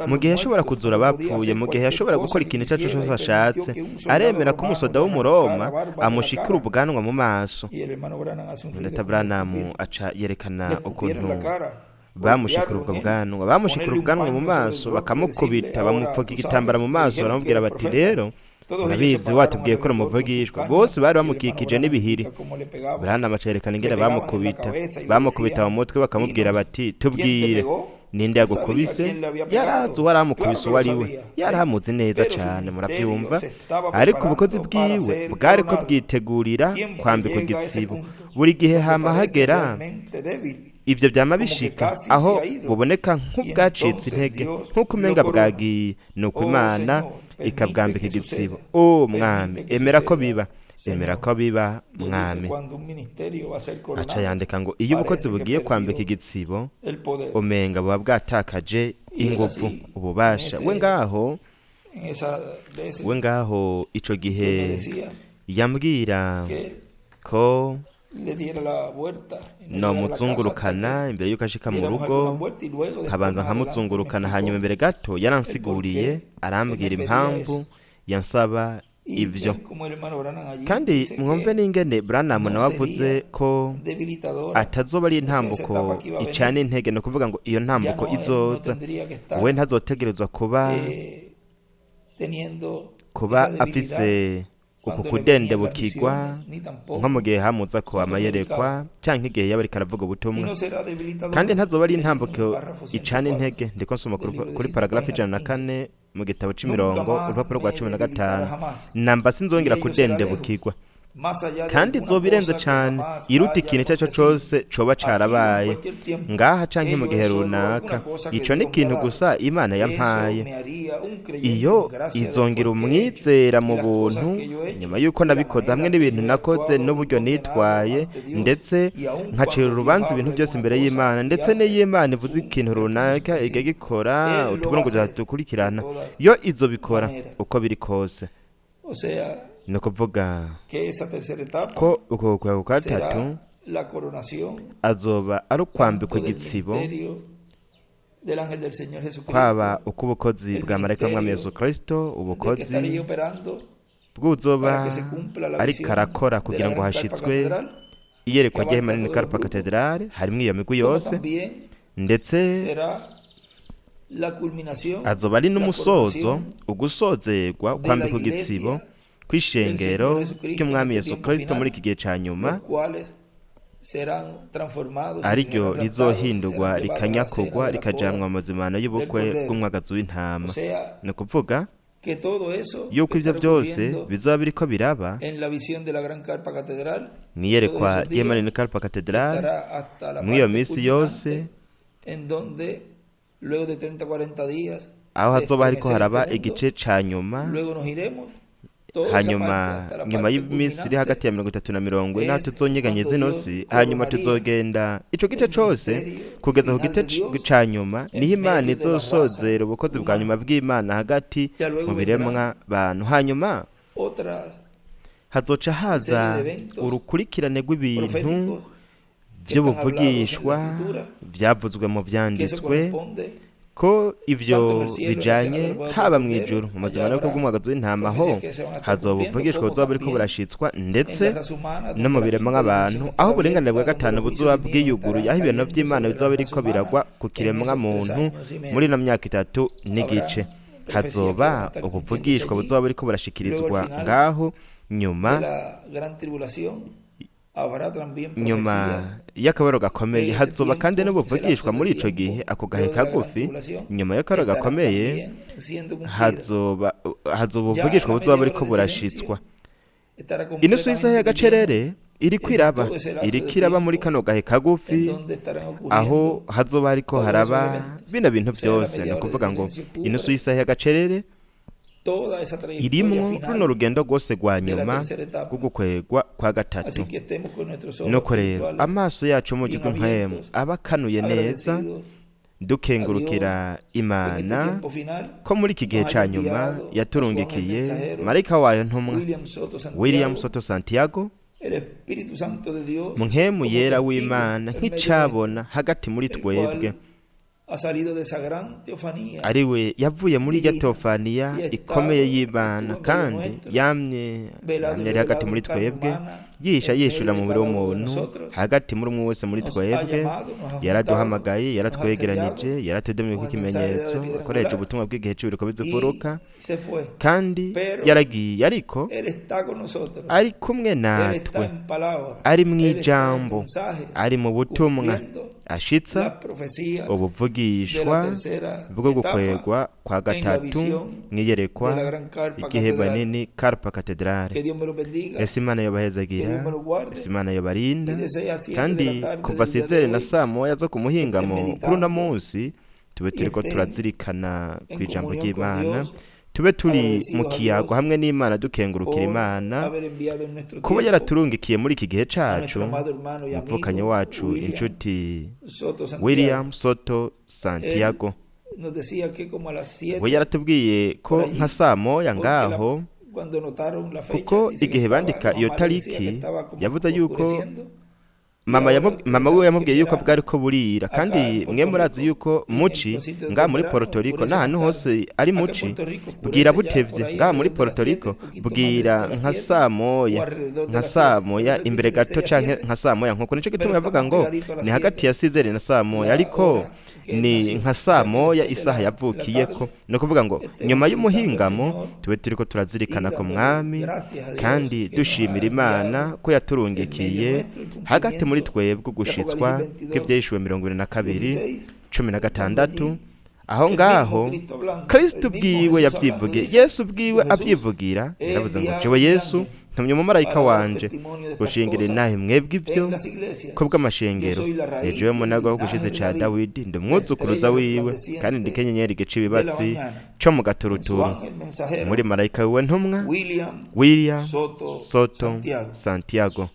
[SPEAKER 2] mu gihe yashobora kuzura abapfuye, mu gihe yashobora gukora ikintu icyo cyose ashatse. Aremera ko umusoda w'umuroma amushikira ubwanwa mu maso. Ndetse Branham aca yerekana ukuntu bamushikira ubwanwa mu maso, bakamukubita, bamupfuka igitambara mu maso, baramubwira bati rero urabizi watubwiye ko rumuvugishwa. Bose bari bamukikije n'ibihiri. Branham acerekana ingene bamukubita mu mutwe, bakamubwira bati tubwire ninde yagukubise. Yarazi uwaramukubise uwo ari we, yaramuzi neza cyane, murabyumva. Ariko ubukozi bwiwe bwari ko bwitegurira kwambikwa igitsibo. Buri gihe hama hagera ibyo byama bishika aho buboneka nk'ubwacitse intege, nk'uko umenga bwagiye, nuko Imana ikabwambika igitsibo. Mwami, emera ko biba mwami. Aca yandika ngo iyo ubukozi bugiye kwambika igitsibo, umenga buba bwatakaje ingufu, ububasha. We ngaho ico gihe yambwira ko no muzungurukana imbere yuko ashika mu rugo, nkabanza nkamuzungurukana. Hanyuma imbere gato yaransiguriye, arambwira impamvu yansaba ivyo. Kandi mwumve n'ingene Branham nawe avuze ko atazoba ari intambuko icana intege, no kuvuga ngo iyo ntambuko izoza we ntazotegerezwa kuba afise uku kudendebukirwa nko mu gihe hamuza ko amayerekwa cyangwa igihe yaba ariko aravuga ubutumwa. Kandi ntazoba ari intambuko icana intege. Ndiko nsoma kuri paragrafu 104 mu gitabo c'imirongo, urupapuro rwa 15. Namba sinzongera kudendebukirwa, kandi zobirenze cyane, iruta ikintu cyaco cyose coba carabaye ngaha canke mu gihe runaka. Ico ni ikintu gusa Imana yampaye. Iyo izongera umwizera mu buntu nyuma yuko nabikoze, hamwe n'ibintu nakoze n'uburyo nitwaye, ndetse nkacira urubanza ibintu byose imbere y'Imana. Ndetse n'Imana ivuze ikintu runaka igagikora, utubona ngo dukurikirana. Yo izo bikora uko biri kose, no kuvuga ko uko kwa gatatu azoba ari ukwambikwa igitsibo, kwaba uko ubukozi bwa marayika w'Umwami Yesu Kristo, ubukozi bw'uzoba ariko arakora kugira ngo hashitswe iyerekwa ry'ihema rinini Karpa Katedrale, harimo iyo migwi yose. Ndetse azoba ari n'umusozo, ugusozerwa kwambikwa igitsibo kw'ishengero ry'Umwami Yesu Kristo muri iki gihe ca nyuma, ari ryo rizohindurwa rikanyakugwa rikajanwa mu mazimano y'ubukwe bw'umwagazi w'intama. ni ukuvuga yuko ibyo byose bizoba biriko biraba mwiyerekwa ry'Emanini Karpa Cathedral mw'iyo minsi yose, aho hazoba hariko haraba igice ca nyuma. Hanyuma nyuma y'iminsi iri hagati ya 30 na 40 naho tuzonyeganyeza inosi, hanyuma tuzogenda ico gice cose kugeza ku gice ca nyuma, niho Imana izosozera ubukozi bwa nyuma bw'Imana hagati mu biremwa bantu. Hanyuma hazoca haza urukurikirane rw'ibintu vy'ubuvugishwa vyavuzwe mu vyanditswe, ko ivyo bijanye haba mw'ijuru mu mazimano y'umwagazi w'intama, ho hazoba ubuvugishwa buzoba buriko burashitswa, ndetse no mu biremwa abantu, aho uburenganire bwa gatanu buzoba bwiyuguruye, aho ibintu vy'Imana bizoba biriko biragwa ku kiremwa muntu muri ino myaka 3 n'igice. Hazoba ubuvugishwa buzoba buriko burashikirizwa ngaho nyuma y'akabaro gakomeye. Hazoba kandi n'ubuvugishwa muri ico gihe, ako gahe kagufi nyuma y'akabaro gakomeye hazoba ubuvugishwa buzoba buriko burashitswa. Inusu y'isaha y'agacerere iriko iraba muri kano gahe kagufi, aho hazoba hariko haraba bino bintu vyose. ni ukuvuga ngo inusu y'isaha y'agacerere irimwo runo rugendo rwose rwa nyuma rwo gukwegwa kwa gatatu. nuko rero amaso yacu mu gihe mpemu aba akanuye neza, dukengurukira Imana ko muri iki gihe ca nyuma yaturungikiye marayika wayo ntumwa William Soto Santiago, mpemu yera w'Imana nk'icabona hagati muri twebwe, ari we yavuye muri irya teofaniya ikomeye y'Imana, kandi yamye ari hagati muri twebwe, yishura mu mubiri w'umuntu hagati muri umwe wese muri twebwe. Yaraduhamagaye, yaratwegeranije, yaratudemye nk'ikimenyetso, akoresheje ubutumwa bw'igihe c'ibiriko bizufuruka, kandi yaragiye, ariko ari kumwe natwe, ari mw'ijambo, ari mu butumwa, ashitsa ubuvugishwa bwo gukwegwa kwa gatatu mwiyerekwa igihe Manini Karpa Cathedral. Ese Imana yobahezagira, ese Imana yobarinda, kandi kuva sizere na saa moya zo kumuhingamo kuri uno munsi tube turiko turazirikana kw'ijambo ry'Imana, tube turi mu kiyago hamwe n'Imana, dukengurukira Imana kuba yaraturungikiye muri iki gihe cacu umuvukanye wacu inshuti William Soto Santiago. we yaratubwiye ko nka saa moya ngaho, kuko igihe bandika iyo tariki yavuze yuko mama we yamubwiye yuko bwari ko burira, kandi mwe murazi yuko muci ngaha muri Puerto Rico n'ahantu hose ari muci bwira butevye. Ngaha muri Puerto Rico bwira nka saa moya imbere gato canke nka saa moya, nkuko nico gituma yavuga ngo ni hagati ya sizere na saa moya, ariko ni nka saa moya isaha yavukiyeko. no kuvuga ngo nyuma y'umuhingamo tube turiko turazirikana ko mwami, kandi dushimira Imana ko yaturungikiye hagati muri twebwe gushitswa kw'ivyeshuwe 22:16, aho ngaho Kristo bwiwe yavyivugiye, Yesu bwiwe avyivugira, yaravuze ngo jewe Yesu ntumye umumarayika wanje gushingire nahe mwebwe ivyo ko bw'amashengero, jewe munago wo gushize ca Dawidi ndi umwuzukuruza wiwe, kandi ndi kenyenyeri gica ibibatsi co mu gaturuturu. muri marayika wiwe ntumwa William Soto Santiago.